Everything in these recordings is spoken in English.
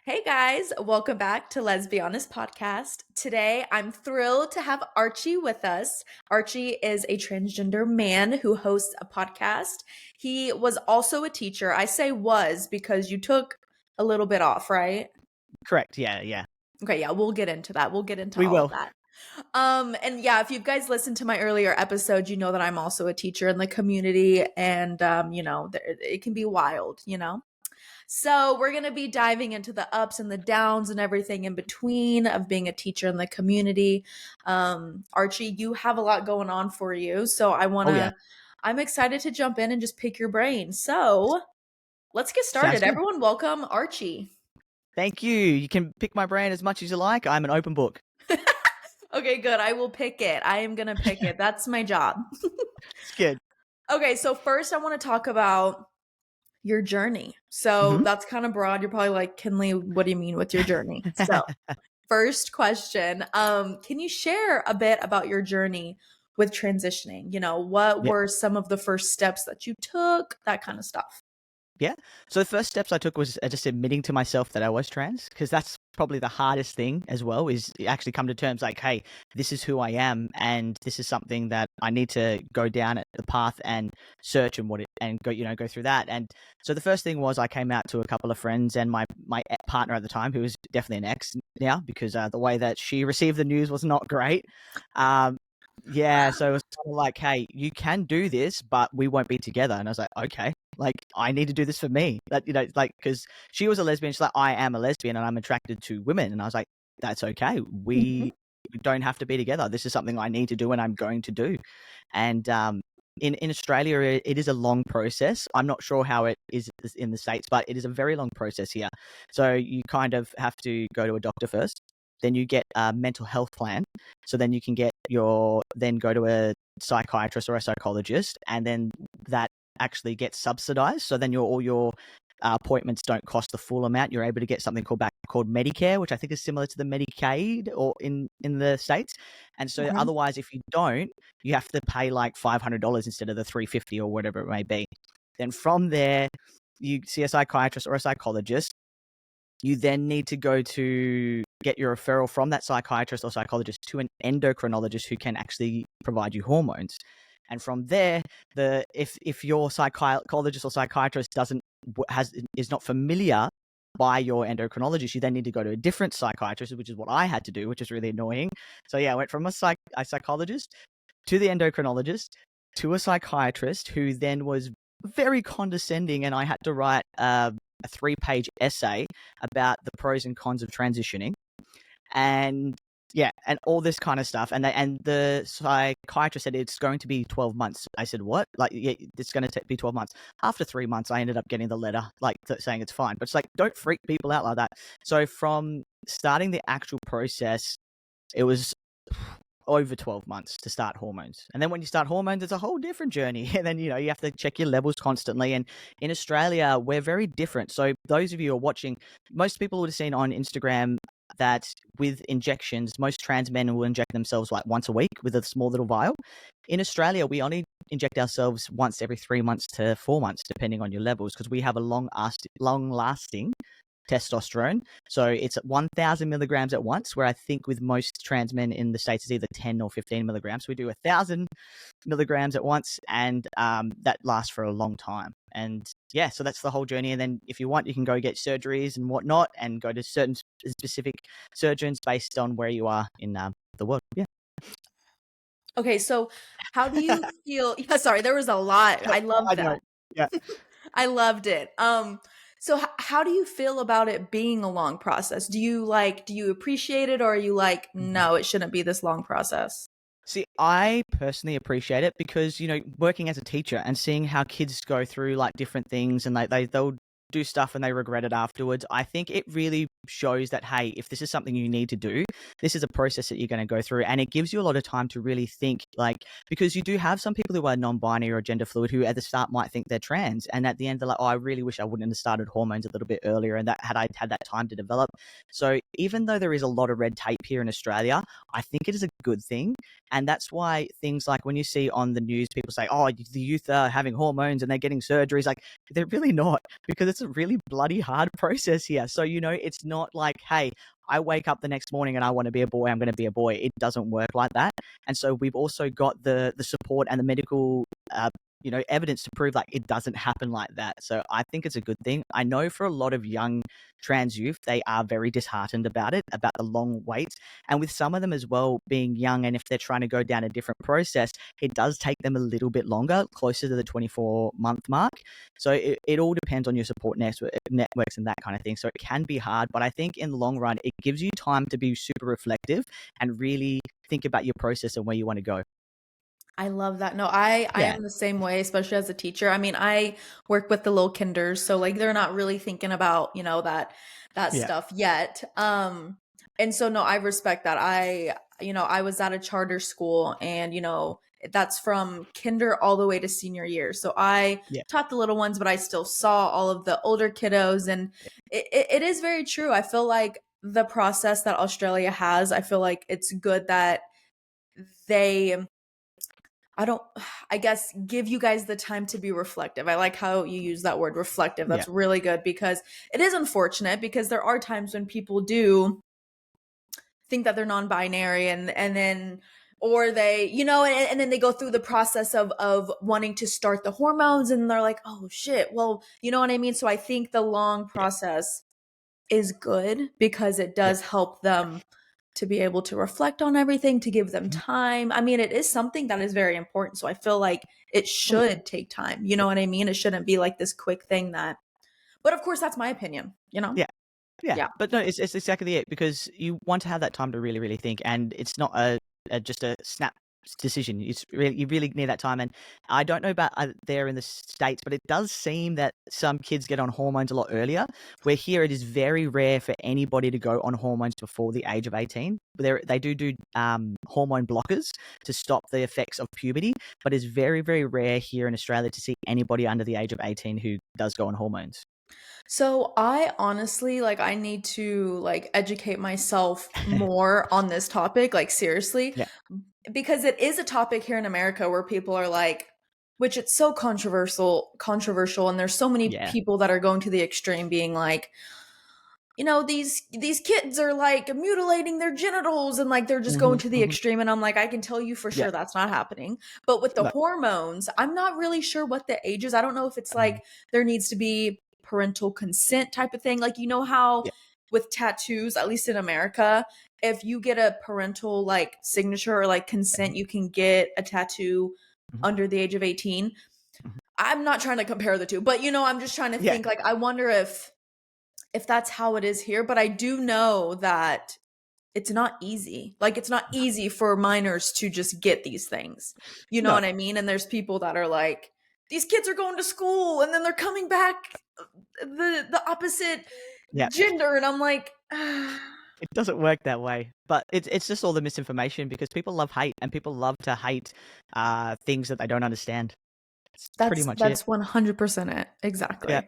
Hey guys, welcome back to Let's Be Honest podcast. Today, I'm thrilled to have Archie with us. Archie is a transgender man who hosts a podcast. He was also a teacher. I say was because you took a little bit off, right? Correct. Yeah. Okay, yeah, we'll get into that. We'll get into We all of will. that. And yeah, if you guys listened to my earlier episode, you know that I'm also a teacher in the community and it can be wild. So, we're going to be diving into the ups and the downs and everything in between of being a teacher in the community. Archie, you have a lot going on for you. So, Oh, yeah. I'm excited to jump in and just pick your brain. So, let's get Sounds started. good. Everyone, welcome Archie. Thank you. You can pick my brain as much as you like. I'm an open book. Okay, good. I will pick it. I am going to pick it. That's my job. It's good. Okay, so first I want to talk about your journey. So hmm that's kind of broad. You're probably like, Kinley, what do you mean with your journey? So first question, can you share a bit about your journey with transitioning? What Yeah. were some of the first steps that you took? That kind of stuff. Yeah. So the first steps I took was just admitting to myself that I was trans, because that's probably the hardest thing as well, is actually come to terms like, hey, this is who I am, and this is something that I need to go down at the path and search and go through that. And so the first thing was I came out to a couple of friends and my partner at the time, who is definitely an ex now, because the way that she received the news was not great. Um, yeah, so it was kind of like, hey, you can do this, but we won't be together. And I was like, okay, like I need to do this for me. Like because she was a lesbian, she's like, I am a lesbian and I'm attracted to women. And I was like, that's okay. Mhm. We don't have to be together. This is something I need to do and I'm going to do. And in Australia, it is a long process. I'm not sure how it is in the States, but it is a very long process here. So you kind of have to go to a doctor first. Then you get a mental health plan. So then you can then go to a psychiatrist or a psychologist, and then that actually gets subsidized. So then all your appointments don't cost the full amount. You're able to get something called Medicare, which I think is similar to the Medicaid or in the States. And so Okay. otherwise, if you don't, you have to pay like $500 instead of the $350 or whatever it may be. Then from there, you see a psychiatrist or a psychologist. You then need to go to get your referral from that psychiatrist or psychologist to an endocrinologist who can actually provide you hormones. And from there, if your psychologist or psychiatrist is not familiar by your endocrinologist, you then need to go to a different psychiatrist, which is what I had to do, which is really annoying. So yeah, I went from a psychologist to the endocrinologist to a psychiatrist, who then was very condescending, and I had to write a 3-page essay about the pros and cons of transitioning, and yeah, and all this kind of stuff. And the psychiatrist said it's going to be 12 months. I said, what? Like, yeah, it's going to be 12 months. After 3 months, I ended up getting the letter, like saying it's fine. But it's like, don't freak people out like that. So from starting the actual process, it was over 12 months to start hormones. And then when you start hormones, it's a whole different journey. And then, you have to check your levels constantly. And in Australia, we're very different. So those of you who are watching, most people would have seen on Instagram that with injections, most trans men will inject themselves like once a week with a small little vial. In Australia, we only inject ourselves once every 3 months to 4 months, depending on your levels, because we have a long-lasting testosterone. So it's at 1,000 milligrams at once, where I think with most trans men in the States, it's either 10 or 15 milligrams. We do 1,000 milligrams at once, and that lasts for a long time. And yeah, so that's the whole journey. And then if you want, you can go get surgeries and whatnot, and go to certain specific surgeons based on where you are in the world. Yeah. Okay, so how do you feel? Yeah, sorry, there was a lot. I I loved know. that. Yeah. I loved it. So how do you feel about it being a long process? Do you appreciate it, or are you like, Mhm. no, it shouldn't be this long process? See, I personally appreciate it because, working as a teacher and seeing how kids go through like different things, and they'll do stuff and they regret it afterwards. I think it really shows that, hey, if this is something you need to do, this is a process that you're going to go through. And it gives you a lot of time to really think, like, because you do have some people who are non-binary or gender fluid who at the start might think they're trans. And at the end, they're like, oh, I really wish I wouldn't have started hormones a little bit earlier, and that had I had that time to develop. So even though there is a lot of red tape here in Australia, I think it is a good thing. And that's why things like when you see on the news, people say, oh, the youth are having hormones and they're getting surgeries. Like, they're really not, because it's a really bloody hard process here. So, it's not like, hey, I wake up the next morning and I want to be a boy, I'm going to be a boy. It doesn't work like that. And so we've also got the support and the medical evidence to prove like it doesn't happen like that. So I think it's a good thing. I know for a lot of young trans youth, they are very disheartened about it, about the long waits. And with some of them as well being young, and if they're trying to go down a different process, it does take them a little bit longer, closer to the 24-month mark. So it all depends on your support networks and that kind of thing. So it can be hard, but I think in the long run, it gives you time to be super reflective and really think about your process and where you want to go. I love that. No, I Yeah. am the same way, especially as a teacher. I mean, I work with the little kinders, so like they're not really thinking about, that Yeah. stuff yet. And so no, I respect that. I was at a charter school and, that's from kinder all the way to senior year. So I Yeah. taught the little ones, but I still saw all of the older kiddos, and it is very true. I feel like the process that Australia has, I feel like it's good that they I don't I guess give you guys the time to be reflective. I like how you use that word reflective. Yeah. That's really good because it is unfortunate because there are times when people do think that they're non-binary and then or they, and then they go through the process of wanting to start the hormones and they're like, "Oh shit." Well, you know what I mean? So I think the long Yeah. process is good because it Yeah. does help them to be able to reflect on everything, to give them Mhm. time. I mean, it is something that is very important. So I feel like it Oh, yeah. should take time. You know what I mean? It shouldn't be like this quick thing but of course, that's my opinion, you know? Yeah. Yeah, Yeah. but no, it's exactly it because you want to have that time to really, really think, and it's not just a snap decision. You really need that time, and I don't know about there in the states, but it does seem that some kids get on hormones a lot earlier. Where here, it is very rare for anybody to go on hormones before the age of 18. They do hormone blockers to stop the effects of puberty, but it's very, very rare here in Australia to see anybody under the age of 18 who does go on hormones. So I honestly I need to educate myself more on this topic, like seriously, Yeah, because it is a topic here in America where people are like, which it's so controversial, and there's so many yeah. people that are going to the extreme being like, these kids are like mutilating their genitals and like they're just going Hmm. to the Hmm. extreme, and I'm like, I can tell you for Yeah. sure that's not happening. But with the No. hormones, I'm not really sure what the age is. I don't know if it's Mm, like there needs to be parental consent type of thing, like how yeah. with tattoos, at least in America, if you get a parental signature or consent, you can get a tattoo Mhm, under the age of 18. mhm. I'm not trying to compare the two, but I'm just trying to Yeah. think, I wonder if that's how it is here. But I do know that it's not easy. Like, it's not easy for minors to just get these things. You know No. what I mean? And there's people that are like, these kids are going to school and then they're coming back the opposite Yeah. gender, and I'm like, It doesn't work that way. But it's just all the misinformation because people love hate and people love to hate things that they don't understand. It's pretty much it. that's 100% it. Yeah. Exactly.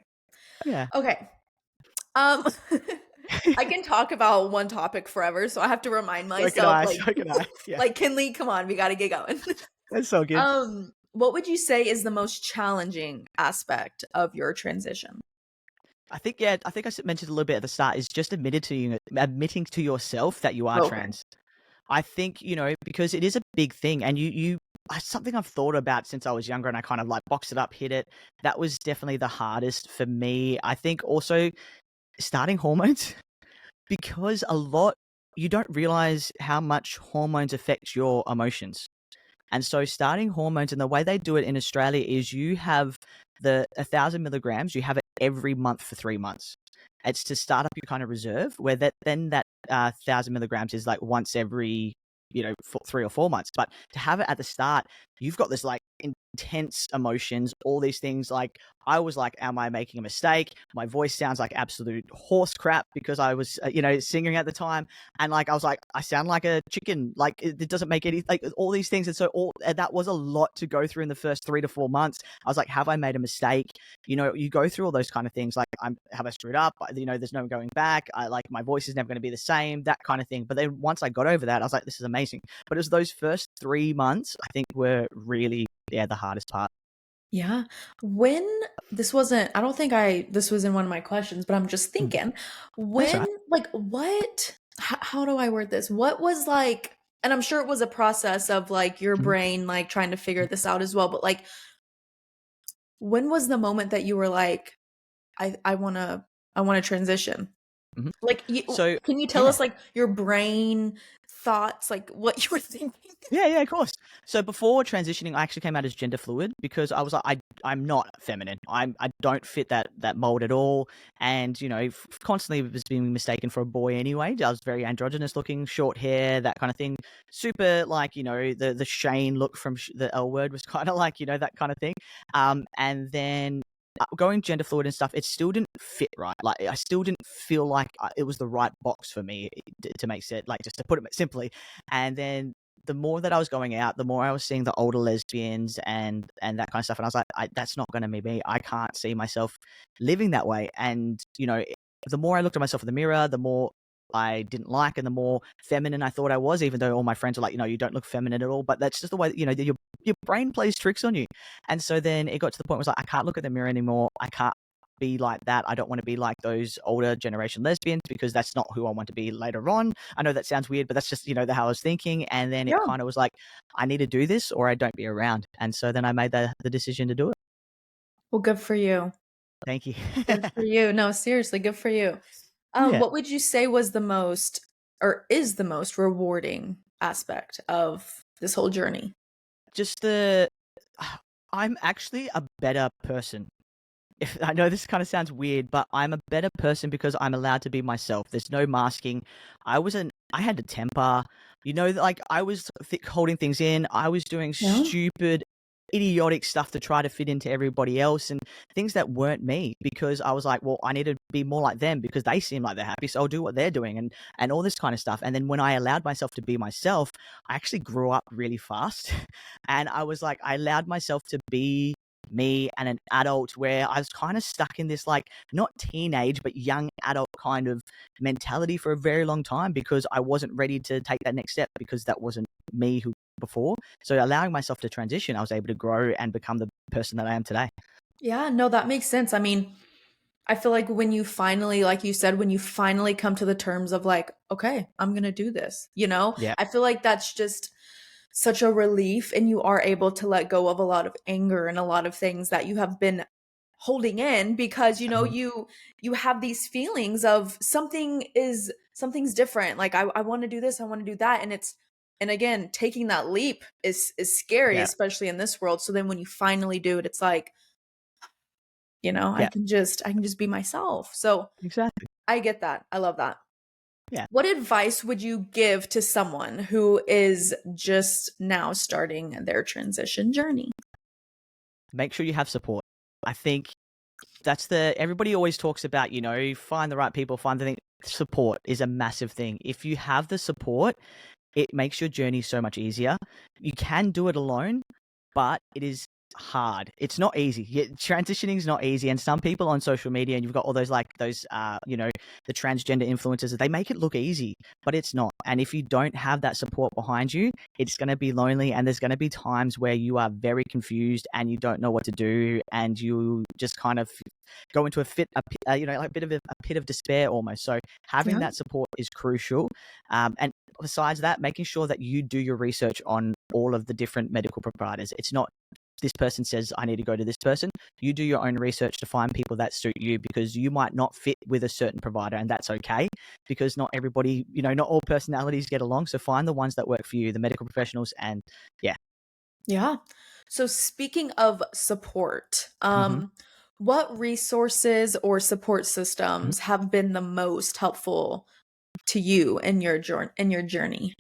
Yeah. Okay. Um I can talk about one topic forever, so I have to remind So can myself I. So can I. Yeah. Kinley, come on, we got to get going. That's so good. What would you say is the most challenging aspect of your transition? I think mentioned a little bit at the start is just admitting to yourself that you are Okay. trans. I think, because it is a big thing and something I've thought about since I was younger and I kind of like boxed it up, hit it. That was definitely the hardest for me. I think also starting hormones because you don't realize how much hormones affect your emotions. And so starting hormones and the way they do it in Australia is you have 1,000 milligrams, you have it every month for 3 months. It's to start up your kind of reserve where that 1,000 milligrams is like once every, 3 or 4 months. But to have it at the start, you've got this like intense emotions, all these things. Like I was like, am I making a mistake? My voice sounds like absolute horse crap because I was, singing at the time. And like, I was like, I sound like a chicken. Like it doesn't make any, like all these things. And so that was a lot to go through in the first 3 to 4 months. I was like, have I made a mistake? You go through all those kind of things. Like have I screwed up? There's no going back. I like, my voice is never going to be the same, that kind of thing. But then once I got over that, I was like, this is amazing. But it was those first 3 months, I think were really, yeah, the hardest part. Yeah. When this wasn't, I don't think this was in one of my questions, but I'm just Mm, thinking, that's all when, right. like, how do I word this? What was like, and I'm sure it was a process of like your Mhm, brain, like trying to figure this out as well, but like, when was the moment that you were like, I want to, I want to transition? mhm. Like, So can you tell yeah. us like your brain thoughts, like what you were thinking? Yeah, yeah, of course. So before transitioning, I actually came out as gender fluid because I was like, I'm not feminine. I don't fit that mold at all, and constantly was being mistaken for a boy anyway. I was very androgynous looking, short hair, that kind of thing. Super like the Shane look from the L Word was kind of like that kind of thing. And then. Going gender fluid and stuff, it still didn't fit right. Like I still didn't feel like it was the right box for me to make sense. Like just to put it simply, and then the more that I was going out, the more I was seeing the older lesbians and that kind of stuff, and I was like, that's not going to be me. I can't see myself living that way. And the more I looked at myself in the mirror, the more I didn't like, and the more feminine I thought I was. Even though all my friends were like, you don't look feminine at all. But that's just the way your brain plays tricks on you. And so then it got to the point where it was like, I can't look at the mirror anymore. I can't be like that. I don't want to be like those older generation lesbians because that's not who I want to be later on. I know that sounds weird, but that's just, how I was thinking. And then it Yeah. kind of was like, I need to do this or I don't be around. And so then I made the decision to do it. Well, good for you. Thank you. Good for you. No, seriously, good for you. Yeah. What would you say was the most or is the most rewarding aspect of this whole journey? Just I'm actually a better person. If I know this kind of sounds weird, but I'm a better person because I'm allowed to be myself. There's no masking. I had a temper, like I was holding things in. I was doing Yeah. stupid, idiotic stuff to try to fit into everybody else and things that weren't me because I was like, well, I need to be more like them because they seem like they're happy. So I'll do what they're doing and all this kind of stuff. And then when I allowed myself to be myself, I actually grew up really fast. And I was like, I allowed myself to be me and an adult where I was kind of stuck in this like not teenage but young adult kind of mentality for a very long time because I wasn't ready to take that next step because that wasn't me who before. So allowing myself to transition, I was able to grow and become the person that I am today. Yeah, no, that makes sense. I mean, I feel like when you finally, like you said, when you finally come to the terms of like, okay, I'm going to do this, Yeah. I feel like that's just such a relief and you are able to let go of a lot of anger and a lot of things that you have been holding in because Mhm. you have these feelings of something's different. Like I want to do this, I want to do that. And again, taking that leap is scary, Yeah. especially in this world. So then when you finally do it, it's like, Yeah. I can just be myself. So Exactly. I get that. I love that. Yeah. What advice would you give to someone who is just now starting their transition journey? Make sure you have support. I think that's everybody always talks about, find the right people, find the thing. Support is a massive thing. If you have the support, it makes your journey so much easier. You can do it alone, but it is hard. It's not easy. Transitioning is not easy, and some people on social media, and you've got all those the transgender influencers. They make it look easy, but it's not. And if you don't have that support behind you, it's going to be lonely, and there's going to be times where you are very confused and you don't know what to do, and you just kind of go into like a bit of a pit of despair almost. So having Yeah. that support is crucial. And besides that, making sure that you do your research on all of the different medical providers. It's not this person says I need to go to this person. You do your own research to find people that suit you because you might not fit with a certain provider, and that's okay because not everybody, not all personalities get along. So find the ones that work for you, the medical professionals, and yeah. Yeah. So speaking of support, hmm what resources or support hmm systems have been the most helpful to you in your journey?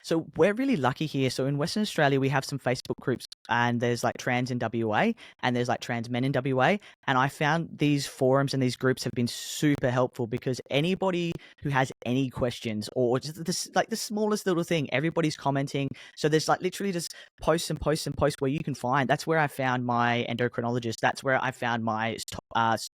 So we're really lucky here. So in Western Australia, we have some Facebook groups, and there's like trans in WA, and there's like trans men in WA. And I found these forums and these groups have been super helpful because anybody who has any questions or just this, like the smallest little thing, everybody's commenting. So there's like literally just posts and posts and posts where you can find. That's where I found my endocrinologist. That's where I found my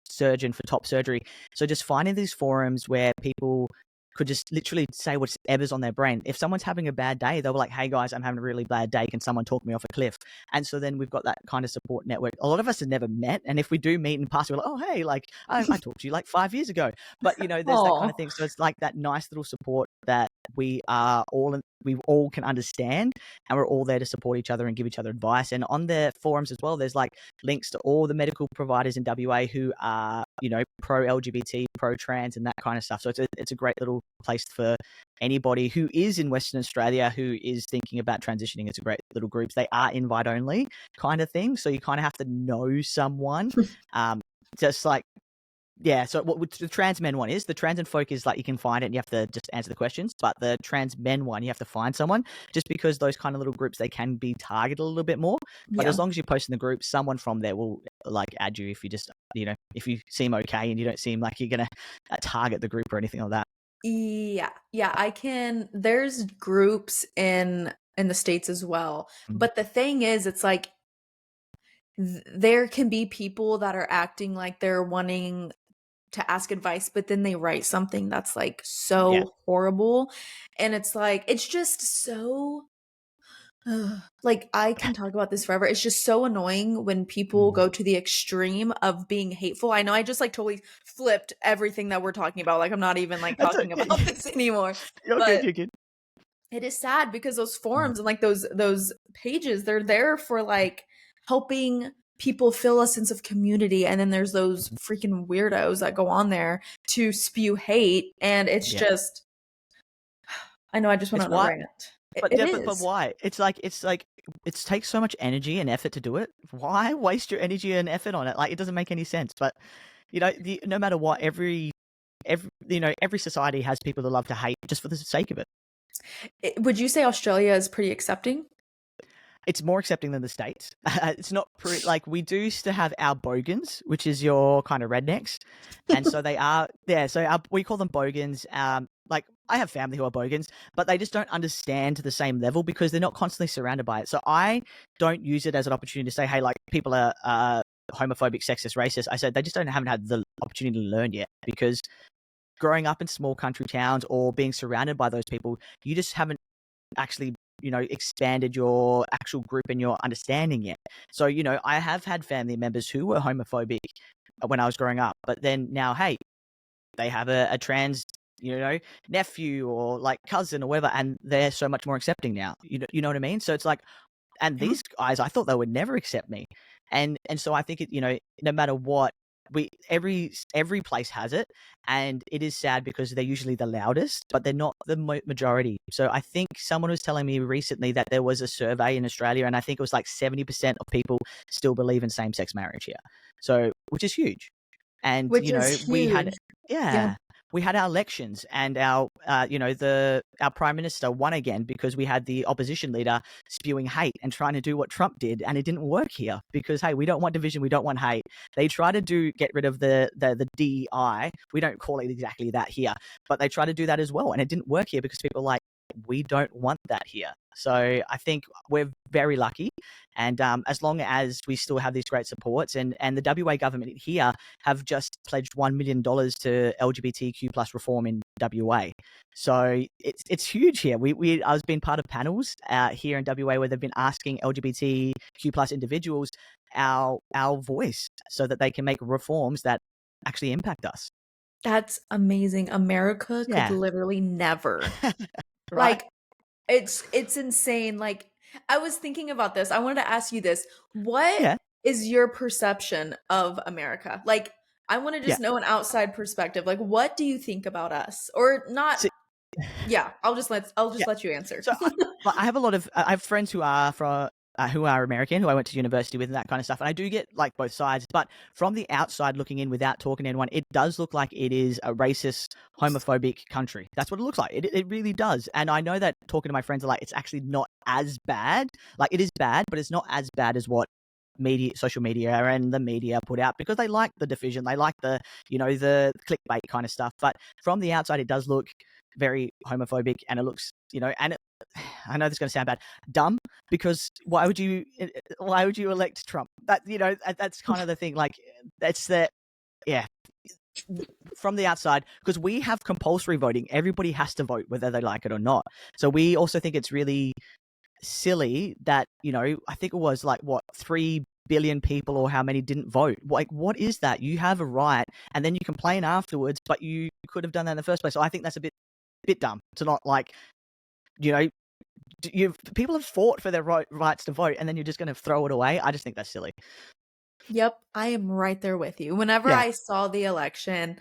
surgeon for top surgery. So just finding these forums where people could just literally say whatever's on their brain. If someone's having a bad day, they'll be like, "Hey guys, I'm having a really bad day. Can someone talk me off a cliff?" And so then we've got that kind of support network. A lot of us have never met, and if we do meet in past, we're like, "Oh hey, like I talked to you like 5 years ago." But there's that kind of Oh, thing. So it's like that nice little support that we all can understand, and we're all there to support each other and give each other advice. And on the forums as well, there's like links to all the medical providers in WA who are pro LGBT, pro trans, and that kind of stuff. So it's a great little place for anybody who is in Western Australia who is thinking about transitioning. It's a great little groups. They are invite only kind of thing, so you kind of have to know someone. Just like yeah, so what the trans men one is, the trans and folk is like you can find it and you have to just answer the questions, but the trans men one, you have to find someone, just because those kind of little groups, they can be targeted a little bit more. But yeah. as long as you post in the group, someone from there will like add you if you just, if you seem okay and you don't seem like you're going to target the group or anything like that. Yeah. Yeah, there's groups in the States as well. Mm. But the thing is, it's like there can be people that are acting like they're wanting to ask advice, but then they write something that's like Yeah. so horrible. And it's like, it's just so like I can talk about this forever. It's just so annoying when people Mm. go to the extreme of being hateful. I know I just like totally flipped everything that we're talking about. Like I'm not even like That's talking okay. about this anymore. You're good. But You're good. it is sad because those Mm. forums and like those pages, they're there for like helping people feel a sense of community, and then there's those Mhm. freaking weirdos that go on there to spew hate, and it's Yeah. just I know I just went It's on a why rant. But It yeah, but is. why? It's like it takes so much energy and effort to do it. Why waste your energy and effort on it? Like it doesn't make any sense. But no matter what, every society has people that love to hate just for the sake of it. Would you say Australia is pretty accepting? It's more accepting than the States. It's not like we do still have our bogans, which is your kind of rednecks, and so they are yeah. So we call them bogans. Like I have family who are bogans, but they just don't understand to the same level because they're not constantly surrounded by it. So I don't use it as an opportunity to say, hey, like people are homophobic, sexist, racist. I said they just haven't had the opportunity to learn yet because growing up in small country towns or being surrounded by those people, you just haven't actually expanded your actual group and your understanding yet. So I have had family members who were homophobic when I was growing up, but then now hey, they have a trans nephew or like cousin or whatever, and they're so much more accepting now. You know what I mean? So it's like, and Yeah. these guys, I thought they would never accept me, and so I think no matter what, every place has it, and it is sad because they're usually the loudest, but they're not the majority. So I think someone was telling me recently that there was a survey in Australia, and I think it was like 70% of people still believe in same-sex marriage here. So which is huge, and Which is we had huge. Yeah. yeah. We had our elections, and our our prime minister won again because we had the opposition leader spewing hate and trying to do what Trump did, and it didn't work here because hey, we don't want division, we don't want hate. They try to get rid of the DEI. We don't call it exactly that here, but they try to do that as well, and it didn't work here because people are like, we don't want that here. So I think we're very lucky, and as long as we still have these great supports, and the WA government here have just pledged $1 million to LGBTQ plus reform in WA. So it's huge here. I was being part of panels here in WA where they've been asking LGBTQ plus individuals our voice so that they can make reforms that actually impact us. That's amazing. America could Yeah. literally never. Right? Like it's insane. Like I was thinking about this. I wanted to ask you this. What Yeah. is your perception of America? Like I want to Yeah. just know an outside perspective. Like what do you think about us? Or not So, yeah, I'll just yeah. let you answer. So I have a lot of I have friends who are American, who I went to university with, and that kind of stuff. And I do get like both sides, but from the outside looking in, without talking to anyone, it does look like it is a racist, homophobic country. That's what it looks like. It really does. And I know that talking to my friends are like, it's actually not as bad. Like it is bad, but it's not as bad as what social media and the media put out because they like the division, they like the clickbait kind of stuff. But from the outside, it does look very homophobic, and it looks and I know this is going to sound bad, dumb, because why would you elect Trump? That's kind of the thing. Like that's the yeah. from the outside, because we have compulsory voting. Everybody has to vote whether they like it or not. So we also think it's really silly that, I think it was like, what, 3 billion people or how many didn't vote. Like, what is that? You have a right, and then you complain afterwards, but you could have done that in the first place. So I think that's a bit dumb to not, like, you know, people have fought for their rights to vote, and then you're just going to throw it away. I just think that's silly. Yep, I am right there with you. Whenever Yeah, I saw the election,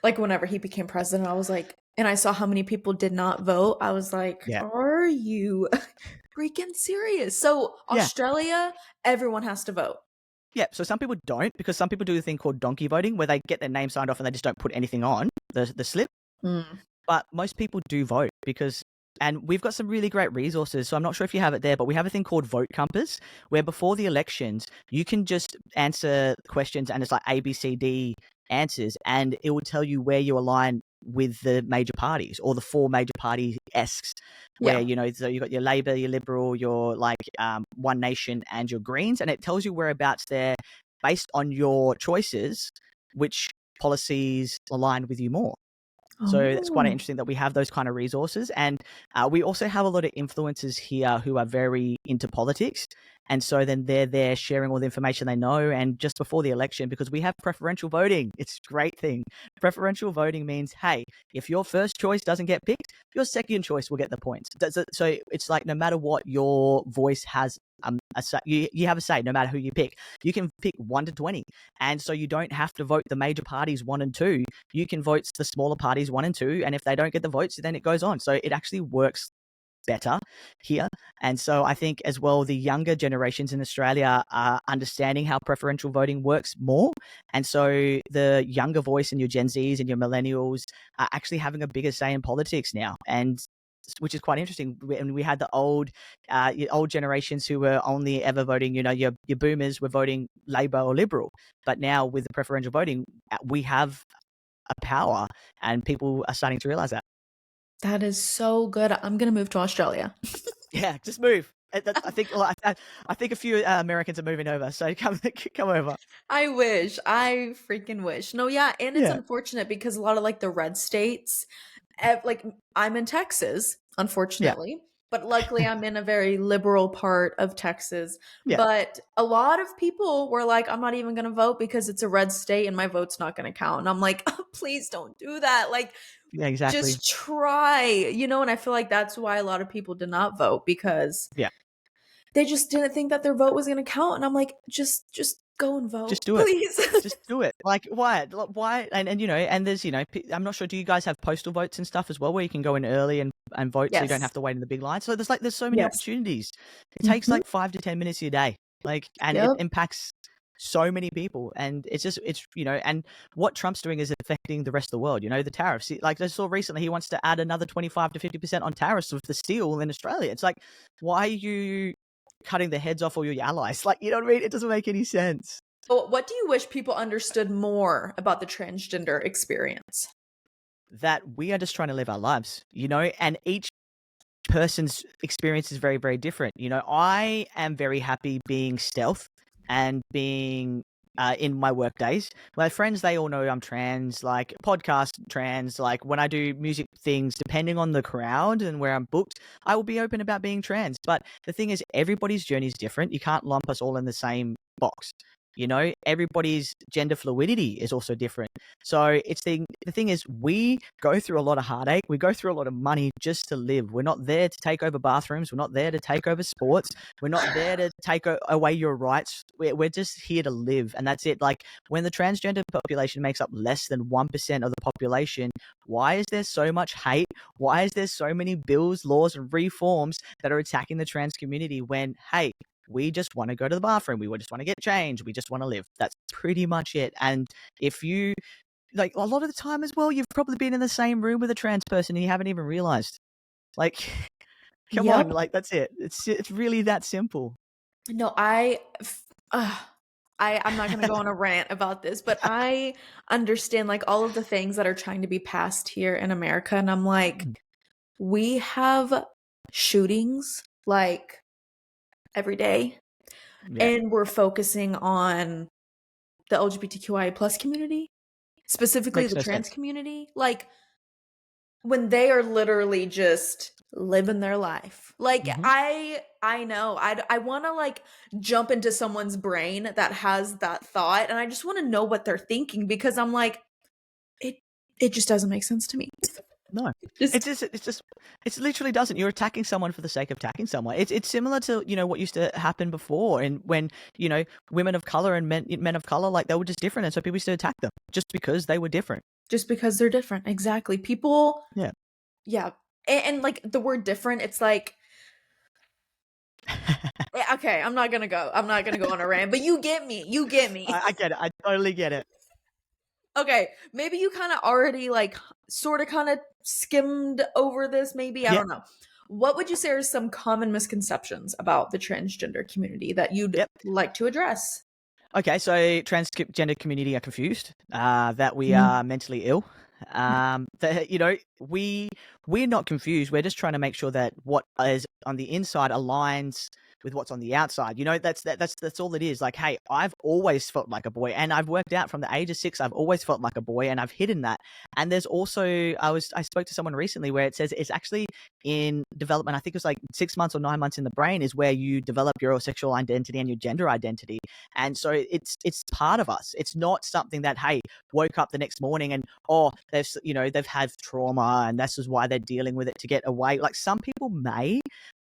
like whenever he became president, I was like, and I saw how many people did not vote, I was like, yeah, are you freaking serious? So, yeah. Australia, everyone has to vote. Yeah, so some people don't, because some people do a thing called donkey voting, where they get their name signed off and they just don't put anything on the slip. Mm. But most people do vote and we've got some really great resources. So I'm not sure if you have it there, but we have a thing called Vote Compass, where before the elections, you can just answer questions and it's like A, B, C, D answers, and it will tell you where you align with the major parties or the four major party-esques, where, Yeah. so you've got your Labour, your Liberal, your One Nation, and your Greens, and it tells you whereabouts there based on your choices, which policies align with you more. So it's quite Oh. interesting that we have those kind of resources. And we also have a lot of influencers here who are very into politics. And so then they're there sharing all the information they know. And just before the election, because we have preferential voting, it's a great thing. Preferential voting means, hey, if your first choice doesn't get picked, your second choice will get the points. So it's like, no matter what, your voice has you have a say. No matter who you pick, you can pick 1 to 20, and so you don't have to vote the major parties 1 and 2. You can vote the smaller parties 1 and 2, and if they don't get the votes, then it goes on. So it actually works better here. And so I think as well, the younger generations in Australia are understanding how preferential voting works more. And so the younger voice and your Gen Zs and your millennials are actually having a bigger say in politics now. And which is quite interesting. And we had the old generations who were only ever voting, your boomers were voting Labor or Liberal. But now with the preferential voting, we have a power, and people are starting to realize that. That is so good. I'm going to move to Australia. Yeah, just move. I think I think a few Americans are moving over, so come over. I wish. I freaking wish. No, yeah, and it's Yeah, unfortunate because a lot of like the red states, like I'm in Texas, yeah, unfortunately, but luckily I'm in a very liberal part of Texas. yeah, But a lot of people were like, I'm not even going to vote because it's a red state and my vote's not going to count. And I'm like, oh, please don't do that. Like, yeah, exactly. just try, and I feel like that's why a lot of people did not vote because Yeah, they just didn't think that their vote was going to count. And I'm like, just go and vote, just do it. please. Just do it. Like, why? Why? And and there's, I'm not sure. Do you guys have postal votes and stuff as well, where you can go in early and vote, so you don't Yes. have to wait in the big line? So there's so many Yes. opportunities. It takes Mhm. like 5 to 10 minutes of your day, and it Yep. impacts so many people. And and what Trump's doing is affecting the rest of the world. The tariffs. Like I saw recently, he wants to add another 25 to 50% on tariffs with the steel in Australia. It's like, why are you cutting the heads off all your allies? Like, you know what I mean? It doesn't make any sense. But what do you wish people understood more about the transgender experience? That we are just trying to live our lives, and each person's experience is very, very different. I am very happy being stealth and being in my work days. My friends, they all know I'm trans, like podcast trans, like when I do music things, depending on the crowd and where I'm booked, I will be open about being trans. But the thing is, everybody's journey is different. You can't lump us all in the same box. Everybody's gender fluidity is also different. So the thing is, we go through a lot of heartache. We go through a lot of money just to live. We're not there to take over bathrooms. We're not there to take over sports. We're not there to take away your rights. We're just here to live, and that's it. Like, when the transgender population makes up less than 1% of the population, why is there so much hate? Why is there so many bills, laws, and reforms that are attacking the trans community when, hey, we just want to go to the bathroom. We just want to get changed. We just want to live. That's pretty much it. And if you, like, a lot of the time as well, you've probably been in the same room with a trans person and you haven't even realized. Like, come on, Yep. like, that's it. It's really that simple. No, I'm not going to go on a rant about this, but I understand like all of the things that are trying to be passed here in America, and I'm like, Mm, we have shootings like every day, yeah, and we're focusing on the LGBTQIA plus community. specifically Makes the no trans sense. community, like when they are literally just living their life. Like Hmm. I know I want to like jump into someone's brain that has that thought, and I just want to know what they're thinking, because I'm like, it it just doesn't make sense to me. No, Just it literally doesn't. You're attacking someone for the sake of attacking someone. It's similar to, what used to happen before, and when, women of color and men of color, like, they were just different, and so people used to attack them just because they were different. just because they're different. Exactly. People, Yeah. yeah. And like the word different, it's like, okay, I'm not gonna go. I'm not gonna go on a rant, but you get me. You get me. I get it. I totally get it. Okay, maybe you kind of already like sort of kind of skimmed over this, maybe. I Yep. don't know. What would you say are some common misconceptions about the transgender community that you'd Yep. like to address? Okay, so transgender community are confused that we Mm. are mentally ill. That, we're not confused. We're just trying to make sure that what is on the inside aligns with what's on the outside. That's all it is. Like, hey, I've always felt like a boy, and I've worked out from the age of 6. I've always felt like a boy, and I've hidden that. And there's also, I spoke to someone recently where it says it's actually in development. I think it was like 6 months or 9 months in the brain is where you develop your sexual identity and your gender identity. And so it's part of us. It's not something that, hey, woke up the next morning and, oh, they've had trauma and this is why they're dealing with it to get away. Like, some people may,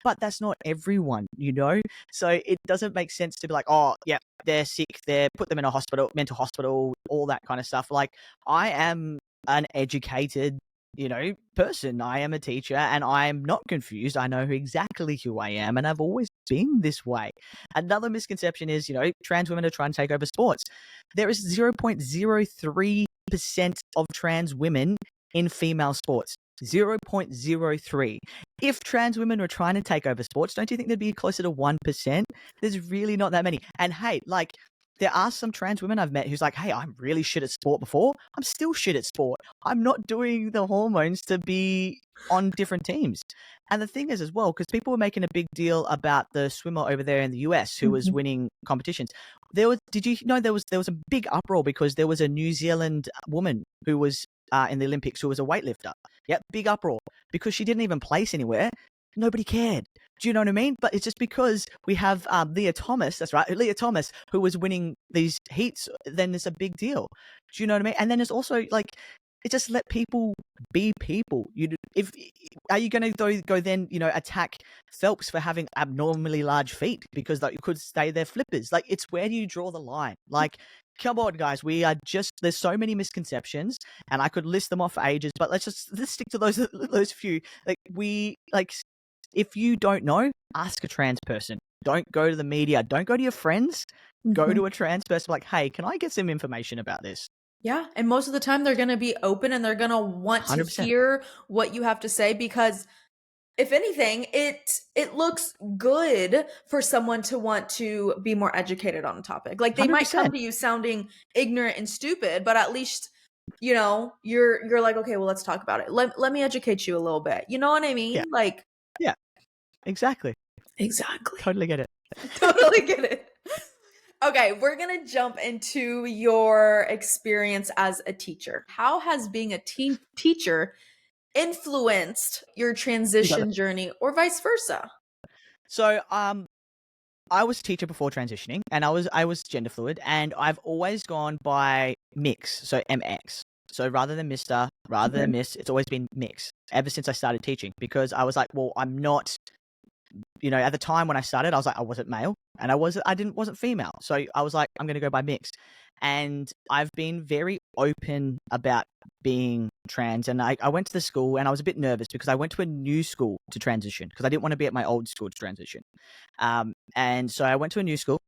but that's not everyone. So it doesn't make sense to be like, oh yeah, they're sick, they're put them in a hospital, mental hospital, all that kind of stuff. Like, I am an educated person. I am a teacher and I am not confused. I know exactly who I am, and I've always been this way. Another misconception is, trans women are trying to take over sports. There is 0.03% of trans women in female sports. 0.03. If trans women were trying to take over sports, don't you think there'd be closer to 1%? There's really not that many. And hey, like, there are some trans women I've met who's like, hey, I'm really shit at sport before. I'm still shit at sport. I'm not doing the hormones to be on different teams. And the thing is as well, because people were making a big deal about the swimmer over there in the US who was Mhm. winning competitions. Did you know there was a big uproar because there was a New Zealand woman who was in the Olympics who was a weightlifter. Yep, big uproar because she didn't even place anywhere. Nobody cared. Do you know what I mean? But it's just because we have Leah Thomas, that's right, Leah Thomas, who was winning these heats, then it's a big deal. Do you know what I mean? And then there's also, like, it just let people be people. If Are you going to go then, attack Phelps for having abnormally large feet because, like, you could say they're flippers? Like, it's where do you draw the line? Like, come on, guys, there's so many misconceptions, and I could list them off for ages, but let's stick to those few. If you don't know, ask a trans person. Don't go to the media. Don't go to your friends. Go Mhm. to a trans person. Like, hey, can I get some information about this? Yeah, and most of the time they're going to be open and they're going to want to 100%. hear what you have to say, because if anything, it looks good for someone to want to be more educated on a topic. Like, they might come 100%. to you sounding ignorant and stupid, but at least you're like, okay, well, let's talk about it. Let me educate you a little bit. You know what I Yeah. mean? Like, Yeah. Exactly. exactly. Totally get it. Totally get it. Okay, we're gonna jump into your experience as a teacher. How has being a teen teacher influenced your You got it. transition journey, or vice versa? So, I was a teacher before transitioning, and I was gender fluid, and I've always gone by mix, so MX. So rather than Mister, rather than Okay. Miss, it's always been mix ever since I started teaching, because I was like, well, I'm not. At the time when I started, I was like, I wasn't male, and I wasn't female, so I was like, I'm gonna go by mix, and I've been very open about being trans, and I went to the school, and I was a bit nervous because I went to a new school to transition because I didn't want to be at my old school to transition. And so I went to a new school,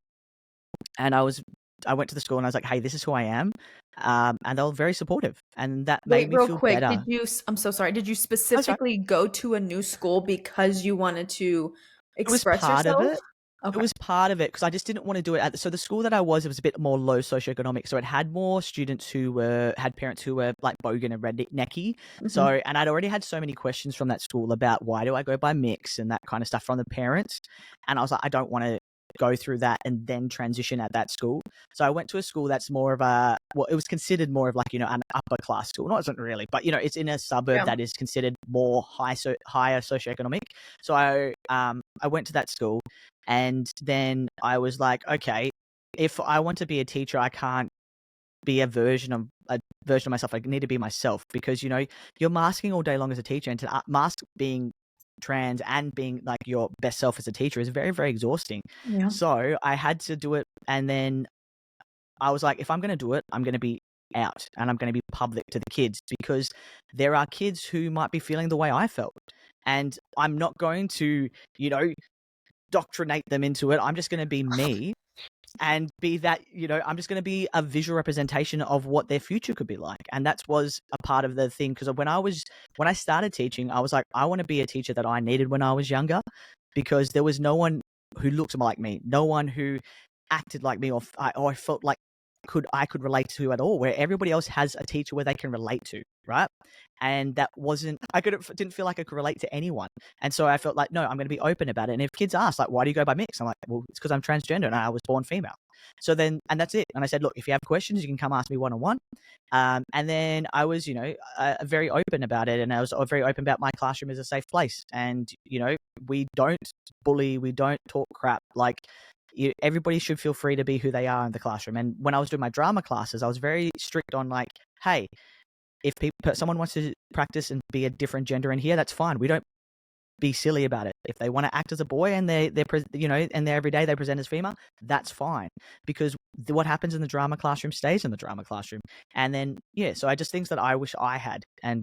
and I went to the school, and I was like, "Hey, this is who I am," and they were very supportive, and that made Wait, me real feel quick, better. I'm so sorry. Did you That's right. specifically go to a new school because you wanted to It was express part of yourself? it. It Okay. was part of it because I just didn't want to do it so the school that I was, it was a bit more low socioeconomic, so it had more students who had parents who were like bogan and rednecky. So, Mhm. and I'd already had so many questions from that school about why do I go by mix and that kind of stuff from the parents, and I was like, I don't want to go through that and then transition at that school. So I went to a school that's more of a, well, it was considered more of like, you know, an upper class school. No, it wasn't really, but you know, it's in a suburb Yeah. that is considered more higher socioeconomic. So I went to that school, and then I was like, okay, if I want to be a teacher, I can't be a version of myself. I need to be myself, because you know, you're masking all day long as a teacher, and to mask being trans and being like your best self as a teacher is very, very exhausting. Yeah. So I had to do it, and then I was like, if I'm going to do it, I'm going to be out, and I'm going to be public to the kids, because there are kids who might be feeling the way I felt, and I'm not going to, you know, doctrinate them into it. I'm just going to be me, and be that, you know, I'm just going to be a visual representation of what their future could be like. And that was a part of the thing, because when I started teaching, I was like, I want to be a teacher that I needed when I was younger, because there was no one who looked like me, no one who acted like me, or I felt like I could relate to at all, where everybody else has a teacher where they can relate to, right? And that wasn't, didn't feel like I could relate to anyone. And so I felt like, no, I'm going to be open about it. And if kids ask, like, why do you go by mix? I'm like, well, it's because I'm transgender and I was born female. So then, and that's it. And I said, look, if you have questions, you can come ask me one-on-one. And then I was, you know, very open about it. And I was very open about my classroom as a safe place. And, you know, we don't bully, we don't talk crap. Like, everybody should feel free to be who they are in the classroom. And when I was doing my drama classes, I was very strict on like, hey, if someone wants to practice and be a different gender in here, that's fine. We don't be silly about it. If they want to act as a boy and they're you know, and every day they present as female, that's fine, because what happens in the drama classroom stays in the drama classroom. And then so I just, things that I wish I had, and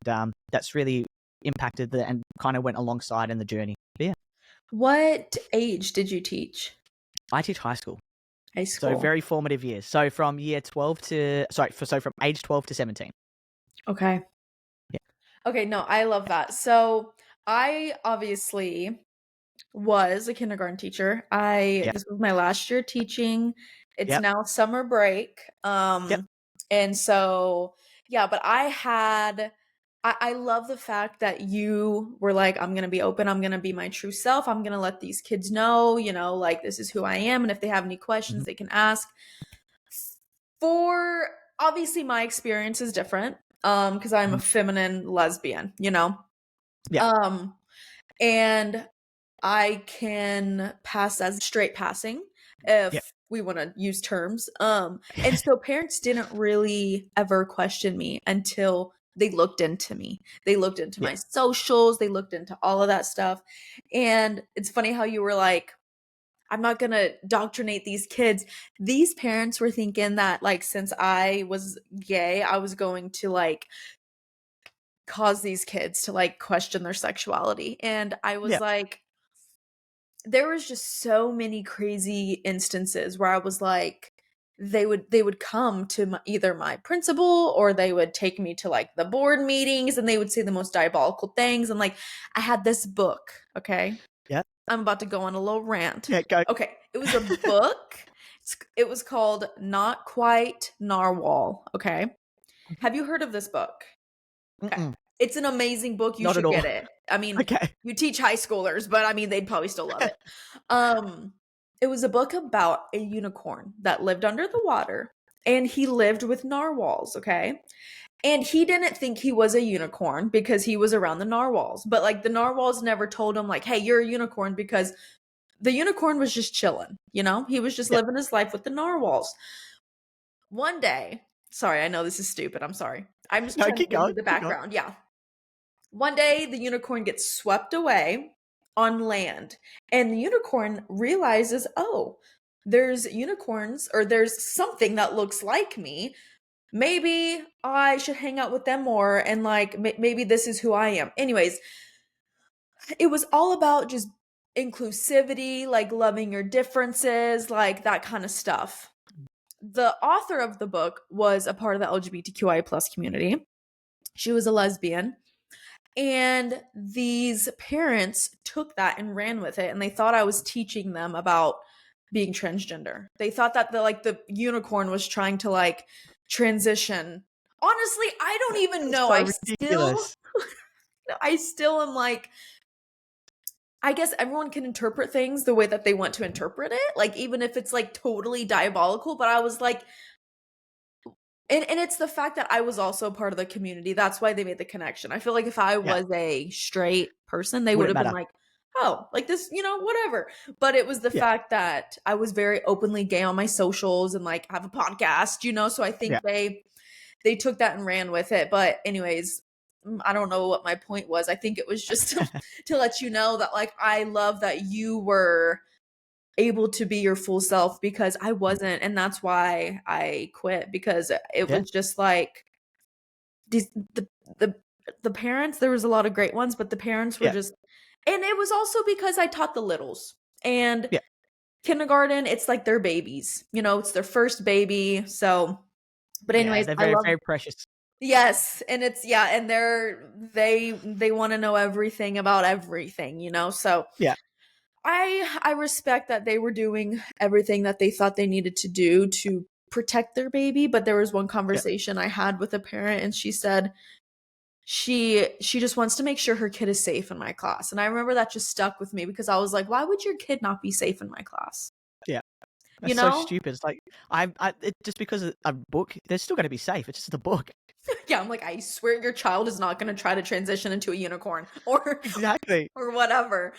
that's really impacted and kind of went alongside in the journey. But yeah. What age did you teach? I teach high school. High So school. very formative years. So from from age 12 to 17. Okay. Yeah. Okay, no, I love that. So I obviously was a kindergarten teacher. Yeah. This was my last year teaching. It's Yep. now summer break. Yep. And so yeah, but I love the fact that you were like, I'm gonna be open, I'm gonna be my true self, I'm gonna let these kids know, you know, like, this is who I am, and if they have any questions, Mhm. they can ask. For obviously my experience is different, because I'm a Mhm. feminine lesbian, you know. Yeah. Um, and I can pass as straight passing, Yep. if we want to use terms. And so parents didn't really ever question me until they looked into me. They looked into Yeah. my socials, they looked into all of that stuff. And it's funny how you were like, I'm not going to doctrinate these kids. These parents were thinking that, like, since I was gay, I was going to like cause these kids to like question their sexuality. And I was Yeah. like, there was just so many crazy instances where I was like, they would come to either my principal, or they would take me to like the board meetings, and they would say the most diabolical things. And like, I had this book. Okay, Yeah. I'm about to go on a little rant. Yeah. Go. Okay, it was a book. It was called Not Quite Narwhal. Okay, Mhm. have you heard of this book? Okay. Mm-mm. It's an amazing book. You Not at should all. get it. I mean, Okay. you teach high schoolers, but I mean, they'd probably still love it. Um, it was a book about a unicorn that lived under the water, and he lived with narwhals, okay? And he didn't think he was a unicorn because he was around the narwhals. But like, the narwhals never told him like, "Hey, you're a unicorn," because the unicorn was just chilling, you know? He was just Yep. living his life with the narwhals. One day, sorry, I know this is stupid. I'm sorry. I'm just No, trying to keep give going. you the Keep going. background. Yeah. One day, the unicorn gets swept away on land, and the unicorn realizes, oh, there's unicorns, or there's something that looks like me. Maybe I should hang out with them more, and like, maybe this is who I am. Anyways, it was all about just inclusivity, like loving your differences, like that kind of stuff. The author of the book was a part of the LGBTQI plus community. She was a lesbian. And these parents took that and ran with it, and they thought I was teaching them about being transgender. They thought that the unicorn was trying to like transition. Honestly, I don't even That's know. so ridiculous. I still am like, I guess everyone can interpret things the way that they want to interpret it, like, even if it's, like, totally diabolical, but I was like, and it's the fact that I was also part of the community, that's why they made the connection. I feel like if I Yeah, was a straight person, they wouldn't would've been matter. like, "Oh, like this, whatever." But it was the Yeah, fact that I was very openly gay on my socials and, like, have a podcast, so I yeah, think they took that and ran with it. But anyways, I don't know what my point was. I think it was just to let you know that, like, I love that you were able to be your full self because I Mm. wasn't, and that's why I quit, because it Yeah, was just like these the the parents, there was a lot of great ones, but the parents were yeah, just, and it was also because I taught the littles. And yeah, kindergarten, it's like their babies. It's their first baby. So, but yeah. anyways, They're I very, love. very precious. Yes, and it's, yeah, and they want to know everything about everything. So Yeah, I respect that they were doing everything that they thought they needed to do to protect their baby, but there was one yeah. conversation I had with a parent, and she said she just wants to make sure her kid is safe in my class. And I remember that just stuck with me because I was like, why would your kid not be safe in my class? Yeah. You That's so know? stupid. It's like just because of a book, they're still going to be safe. It's just a book. Yeah, I'm like, I swear your child is not going to try to transition into a unicorn or Exactly. or whatever.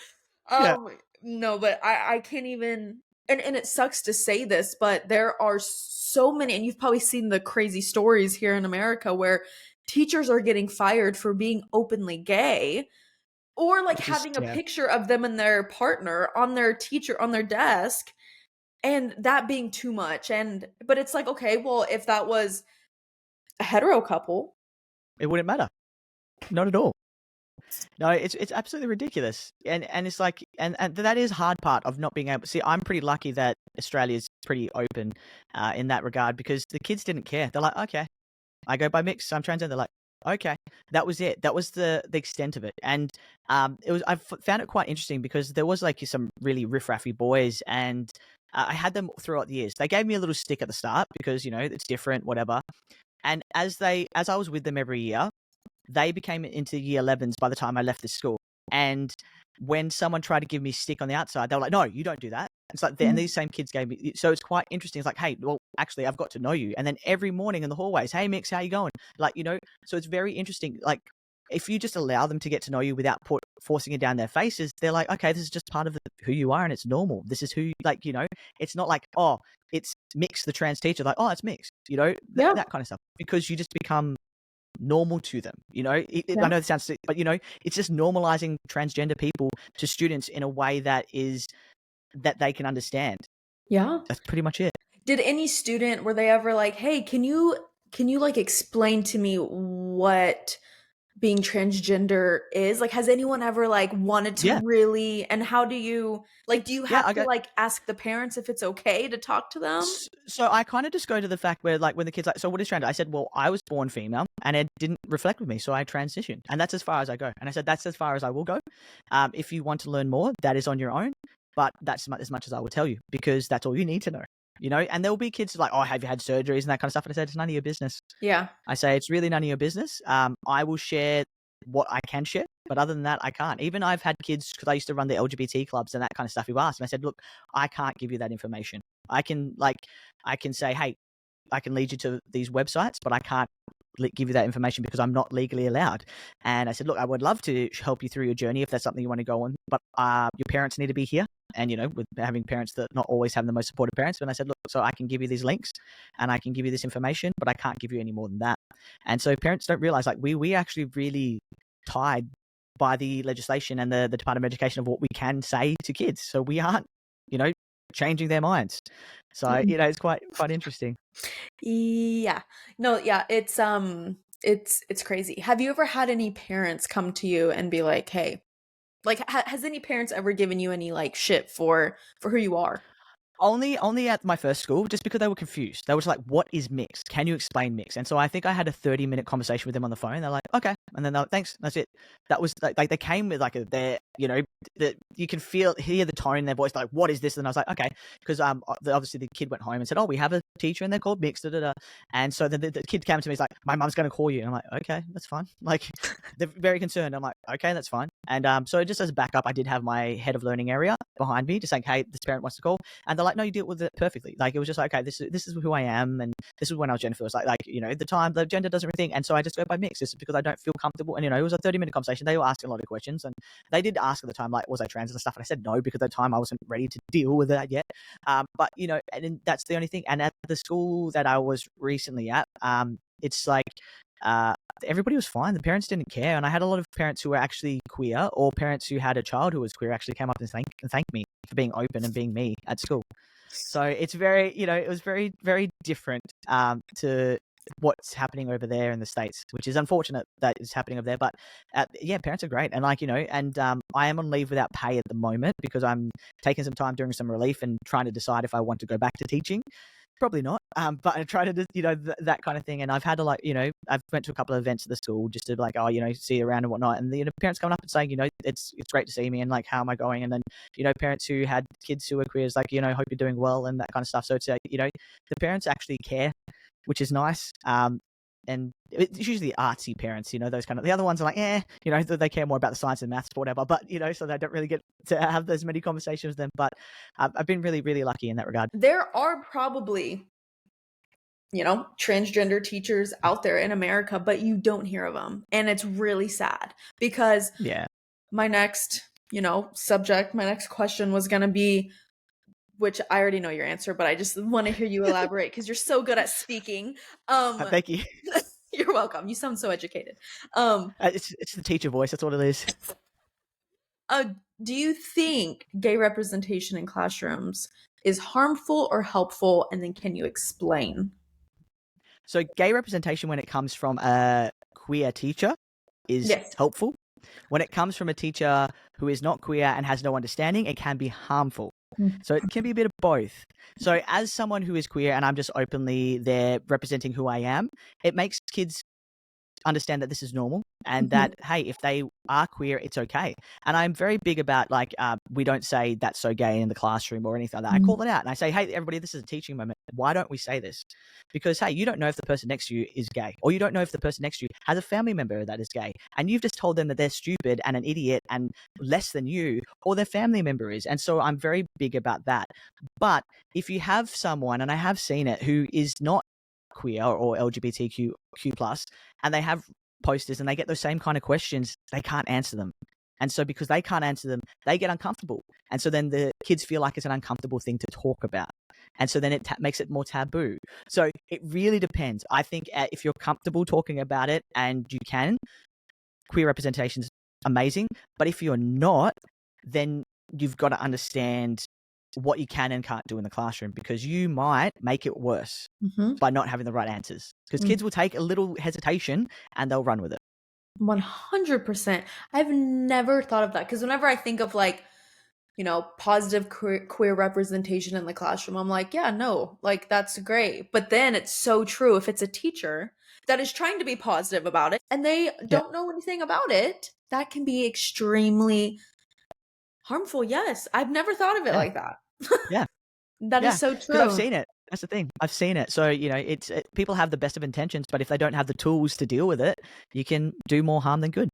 Yeah. No, but I can't even, and it sucks to say this, but there are so many, and you've probably seen the crazy stories here in America where teachers are getting fired for being openly gay, or like Which is having a yeah, picture of them and their partner on their teacher on their desk, and that being too much. And but it's like, okay, well, if that was a hetero couple, it wouldn't matter. Not at all. No, it's absolutely ridiculous. And it's like and that is hard part of not being able. See, I'm pretty lucky that Australia's pretty open in that regard because the kids didn't care. They're like, okay, I go by mix. So I'm transgender. They're like, okay, that was it. That was the extent of it. And it was found it quite interesting because there was like some really riffraffy boys, and I had them throughout the years. They gave me a little stick at the start because it's different, whatever. And as I was with them every year, they became into year 11s by the time I left the school. And when someone tried to give me stick on the outside, they were like, "No, you don't do that." It's like, and mm, these same kids gave me. So it's quite interesting. It's like, hey, well, actually, I've got to know you. And then every morning in the hallways, hey, Mix, how you going? Like, so it's very interesting. Like, if you just allow them to get to know you without forcing it down their faces, they're like, okay, this is just part of who you are, and it's normal. This is who, like, it's not like, oh, it's Mix, the trans teacher, like, oh, it's Mix, yeah, that kind of stuff, because you just become normal to them. I yeah, know it sounds sick, but it's just normalizing transgender people to students in a way that they can understand. yeah. That's pretty much it. Did any student, were they ever like, "Hey, can you like explain to me what being transgender is?" Like, has anyone ever like wanted to Yeah, really, and how do you, like, do you yeah. have to like ask the parents if it's okay to talk to them? So I kind of just go to the fact where, like, when the kid's like, "So what is trans?" I said, "Well, I was born female, and it didn't reflect with me, so I transitioned, and that's as far as I go." And I said, "That's as far as I will go. If you want to learn more, that is on your own, but that's as much as I will tell you because that's all you need to know." And there will be kids like, "Oh, have you had surgeries and that kind of stuff?" And I said, "It's none of your business." Yeah. I say it's really none of your business. I will share what I can share, but other than that, I can't. Even I've had kids because I used to run the LGBT clubs and that kind of stuff who asked, and I said, look, I can't give you that information. I can say, hey, I can lead you to these websites, but I can't give you that information because I'm not legally allowed. And I said, look, I would love to help you through your journey if that's something you want to go on, but your parents need to be here. And with having parents that not always have the most supportive parents, and I said, look, so I can give you these links and I can give you this information, but I can't give you any more than that. And so parents don't realize, like, we actually really tied by the legislation and the Department of Education of what we can say to kids. So we aren't, you know, changing their minds. So Mm. it's quite interesting. Yeah. No, yeah, it's crazy. Have you ever had any parents come to you and be like, "Hey," like, has any parents ever given you any like shit for who you are? Only at my first school, just because they were confused. They were just like, "What is mixed? Can you explain mixed?" And so I think I had a 30-minute conversation with them on the phone. They're like, "Okay," and then they're like, "Thanks, that's it." That was like they came with like their, that you can hear the tone in their voice, like, "What is this?" And I was like, "Okay," because obviously the kid went home and said, "Oh, we have a teacher and they're called mixed." Da, da, da. And so the kid came to me, he's like, "My mum's going to call you," and I'm like, "Okay, that's fine." Like, they're very concerned. I'm like, "Okay, that's fine." And so just as a backup, I did have my head of learning area behind me, just saying, "Hey, this parent wants to call." And they're like, "No, you deal with it perfectly." Like, it was just like, "Okay, this is who I am," and this is when I was Jennifer. It was like the gender doesn't really thing, and so I just go by mix, just because I don't feel comfortable. And it was a 30-minute conversation. They were asking a lot of questions, and they did ask at the time, like, was I trans and stuff, and I said no, because at the time I wasn't ready to deal with that yet. But and that's the only thing. And at the school that I was recently at, it's like, uh, everybody was fine. The parents didn't care, and I had a lot of parents who were actually queer, or parents who had a child who was queer actually came up and thanked me for being open and being me at school. So it's very, it was very, very different to what's happening over there in the States, which is unfortunate that is happening over there. But yeah, parents are great. And and I am on leave without pay at the moment because I'm taking some time doing some relief and trying to decide if I want to go back to teaching. Probably not, but I try to do, that kind of thing. And I've had to, I've went to a couple of events at the school just to like, see you around and whatnot. And the parents coming up and saying, it's great to see me, and like, how am I going? And then, parents who had kids who are queers, like, hope you're doing well and that kind of stuff. So it's, the parents actually care, which is nice. And it's usually artsy parents, those kind of, the other ones are like, they care more about the science and maths or whatever, but, so they don't really get to have as many conversations with them. But I've been really, really lucky in that regard. There are probably, transgender teachers out there in America, but you don't hear of them. And it's really sad because Yeah. my next, subject, my next question was going to be, which I already know your answer, but I just want to hear you elaborate because you're so good at speaking. Thank you. You're welcome. You sound so educated. It's the teacher voice. That's what it is. Do you think gay representation in classrooms is harmful or helpful? And then can you explain? So gay representation, when it comes from a queer teacher, is helpful. When it comes from a teacher who is not queer and has no understanding, it can be harmful. So it can be a bit of both. So as someone who is queer and I'm just openly there representing who I am, it makes kids understand that this is normal and that, hey, if they are queer, it's okay. And I'm very big about like, we don't say that's so gay in the classroom or anything like that. I call it out and I say, hey, everybody, this is a teaching moment. Why don't we say this? Because, hey, you don't know if the person next to you is gay, or you don't know if the person next to you has a family member that is gay. And you've just told them that they're stupid and an idiot and less than you, or their family member is. And so I'm very big about that. But if you have someone, and I have seen it, who is not queer or LGBTQ plus, and they have posters and they get those same kind of questions, they can't answer them. And so because they can't answer them, they get uncomfortable. And so then the kids feel like it's an uncomfortable thing to talk about. And so then it makes it more taboo. So it really depends. I think if you're comfortable talking about it and you can, queer representation is amazing. But if you're not, then you've got to understand what you can and can't do in the classroom, because you might make it worse by not having the right answers, because kids will take a little hesitation and they'll run with it. 100%. I've never thought of that, because whenever I think of like, positive queer representation in the classroom, I'm like, yeah, no, like that's great. But then it's so true if it's a teacher that is trying to be positive about it and they don't know anything about it, that can be extremely harmful. Yes. I've never thought of it like that. Yeah. That is so Because true. I've seen it. That's the thing. I've seen it. So, people have the best of intentions, but if they don't have the tools to deal with it, you can do more harm than good.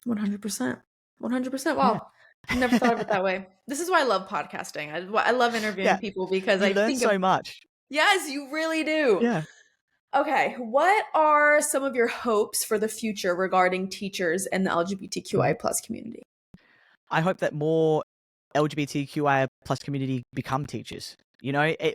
100%. 100%. Wow. I've never thought of it that way. This is why I love podcasting. I love interviewing people, because you I learn think so much. Yes, you really do. Yeah. Okay. What are some of your hopes for the future regarding teachers and the LGBTQI plus community? I hope that more LGBTQI plus community become teachers.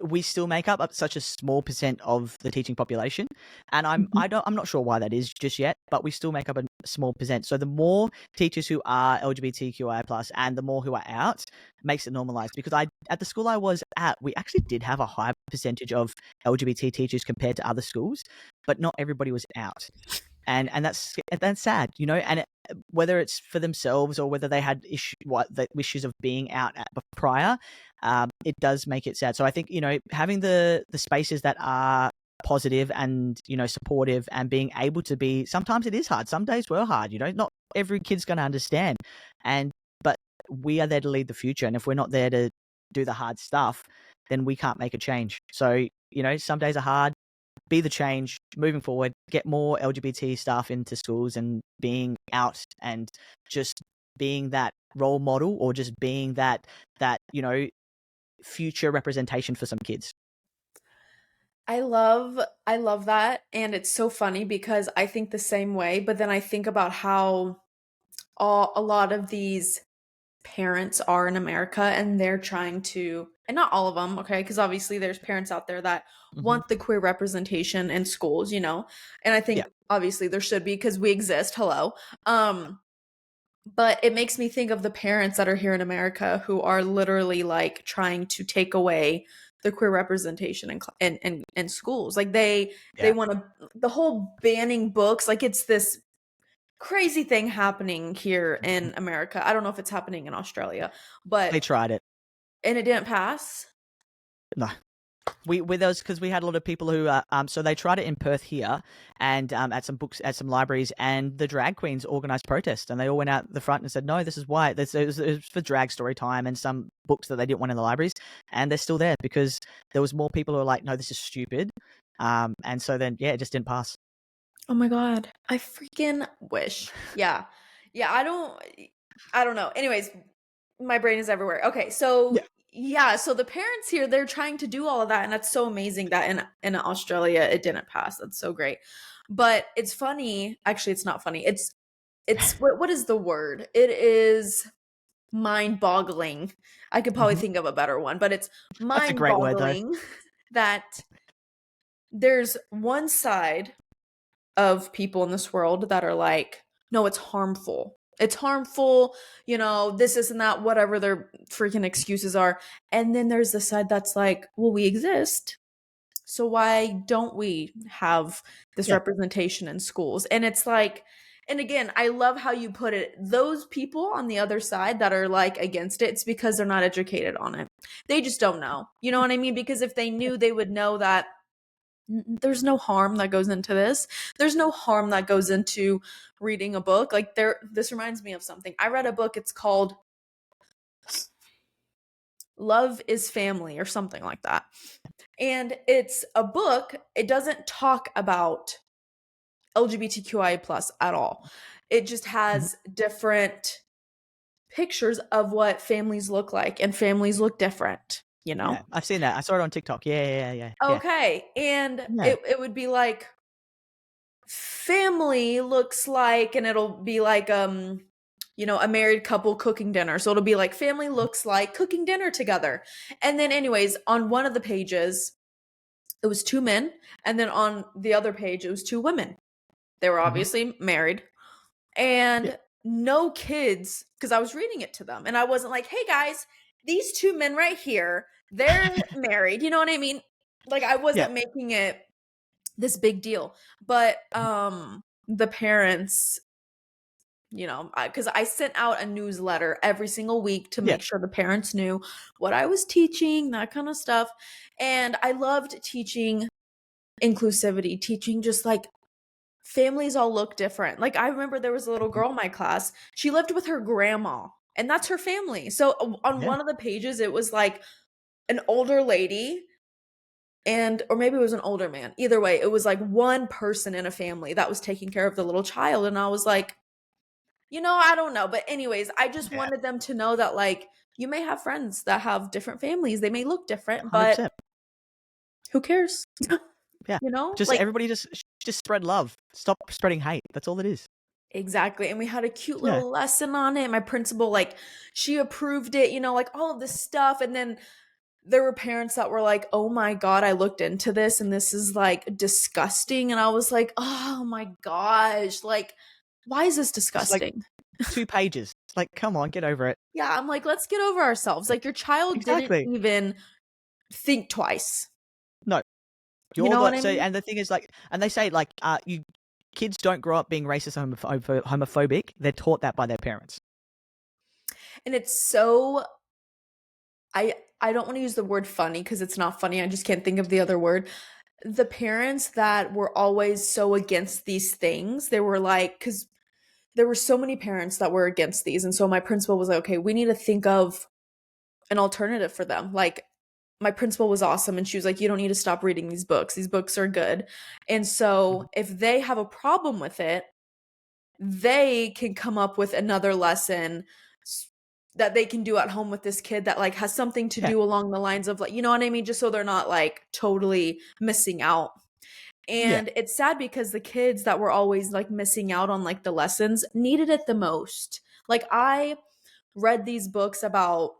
We still make up such a small % of the teaching population, and I'm not sure why that is just yet, but we still make up a small %. So the more teachers who are LGBTQI plus and the more who are out makes it normalized. Because at the school I was at, we actually did have a high percentage of LGBT teachers compared to other schools, but not everybody was out. and that's sad, you know. And whether it's for themselves or whether they had the issues of being out prior, it does make it sad. So I think, you know, having the spaces that are positive and, you know, supportive, and being able to be, sometimes it is hard, some days were hard, you know, not every kid's going to understand, but we are there to lead the future, and if we're not there to do the hard stuff, then we can't make a change. So, you know, some days are hard. Be the change moving forward, get more LGBT stuff into schools, and being out and just being that role model, or just being that, you know, future representation for some kids. I love that, and it's so funny because I think the same way, but then I think about how a lot of these parents are in America, and they're trying to, and not all of them, okay, because obviously there's parents out there that Mm-hmm. want the queer representation in schools, you know, and I Yeah. think obviously there should be because we exist. Hello. But it makes me think of the parents that are here in America who are literally like trying to take away the queer representation in schools. Like they Yeah. want to, the whole banning books, like it's this crazy thing happening here in America. I don't know if it's happening in Australia, They but tried it. and it didn't pass. No. We with those, because we had a lot of people who so they tried it in Perth here, and at some libraries, and the drag queens organized protests, and they all went out the front and said, no, this is why it was for drag story time and some books that they didn't want in the libraries, and they're still there because there was more people who were like, no, this is stupid, and so then yeah, it just didn't pass. Oh my god. I freaking wish. Yeah. Yeah, I don't know. Anyways, my brain is everywhere. Okay, so Yeah. yeah, so the parents here, they're trying to do all of that, and that's so amazing that in Australia it didn't pass. That's so great. But it's funny. Actually, it's not funny. It's what is the word? It is mind-boggling. I could probably Hmm. think of a better one, but it's That's a great word though. mind-boggling that there's one side of people in this world that are like, no, it's harmful. It's harmful, you know, this and that, whatever their freaking excuses are. And then there's the side that's like, well, we exist. So why don't we have this Yeah. representation in schools? And it's like, and again, I love how you put it. Those people on the other side that are like against it, it's because they're not educated on it. They just don't know. You know what I mean? Because if they knew, they would know that there's no harm that goes into this. There's no harm that goes into reading a book. Like this reminds me of something. I read a book, it's called Love is Family or something like that. And it's a book, it doesn't talk about LGBTQIA plus at all. It just Mhm. has different pictures of what families look like, and families look different, you know? Yeah, I've seen that. I saw it on TikTok. Yeah, yeah, yeah, yeah, yeah. Okay. And Yeah. it would be like family looks like, and it'll be like you know, a married couple cooking dinner, so it'll be like family looks like cooking dinner together. And then anyways, on one of the pages it was two men, and then on the other page it was two women. They were Mhm. obviously married Yeah, and no kids, because I was reading it to them and I wasn't like, hey guys, these two men right here, they're married, you know what I mean? Like I yeah. wasn't making it this big deal. But Mhm. the parents, you know, because I sent out a newsletter every single week to Yeah. make sure the parents knew what I was teaching, that kind of stuff. And I loved teaching inclusivity, teaching just like families all look different. Like I remember there was a little Mhm. girl in my class, she lived with her grandma, and that's her family. So on Yeah. one of the pages it was like an older lady, and or maybe it was an older man. Either way, it was like one person in a family that was taking care of the little child, and I was like, you know, I don't know, but anyways, I just Yeah. wanted them to know that like you may have friends that have different families. They may look different, but 100%. who cares? Yeah. You know? Just Like everybody just spread love. Stop spreading hate. That's all it is. exactly. And we had a cute Yeah. little lesson on it. My principal like she approved it, you know, like all of this stuff, and then there were parents that were like, "Oh my god, I looked into this and this is like disgusting." And I was like, "Oh my gosh, like why is this It's like disgusting?" 2 pages. Like, come on, get over it. Yeah, I'm like, "Let's get over ourselves." Like your child didn't Exactly. even think twice. No. You You're know what the I so mean? and the thing is, like, and they say, like, you kids don't grow up being racist or homophobic. They're taught that by their parents. And it's so I don't want to use the word funny because it's not funny. I just can't think of the other word. The parents that were always so against these things, they were like, because there were so many parents that were against these. And so my principal was like, okay, we need to think of an alternative for them. Like, my principal was awesome. And she was like, you don't need to stop reading these books. These books are good. And Mhm. so if they have a problem with it, they can come up with another lesson that they can do at home with this kid that like has something to Yeah, do along the lines of like, you know what I mean? Just so they're not like totally missing out. yeah, And it's sad because the kids that were always like missing out on like the lessons needed it the most. Like I read these books about,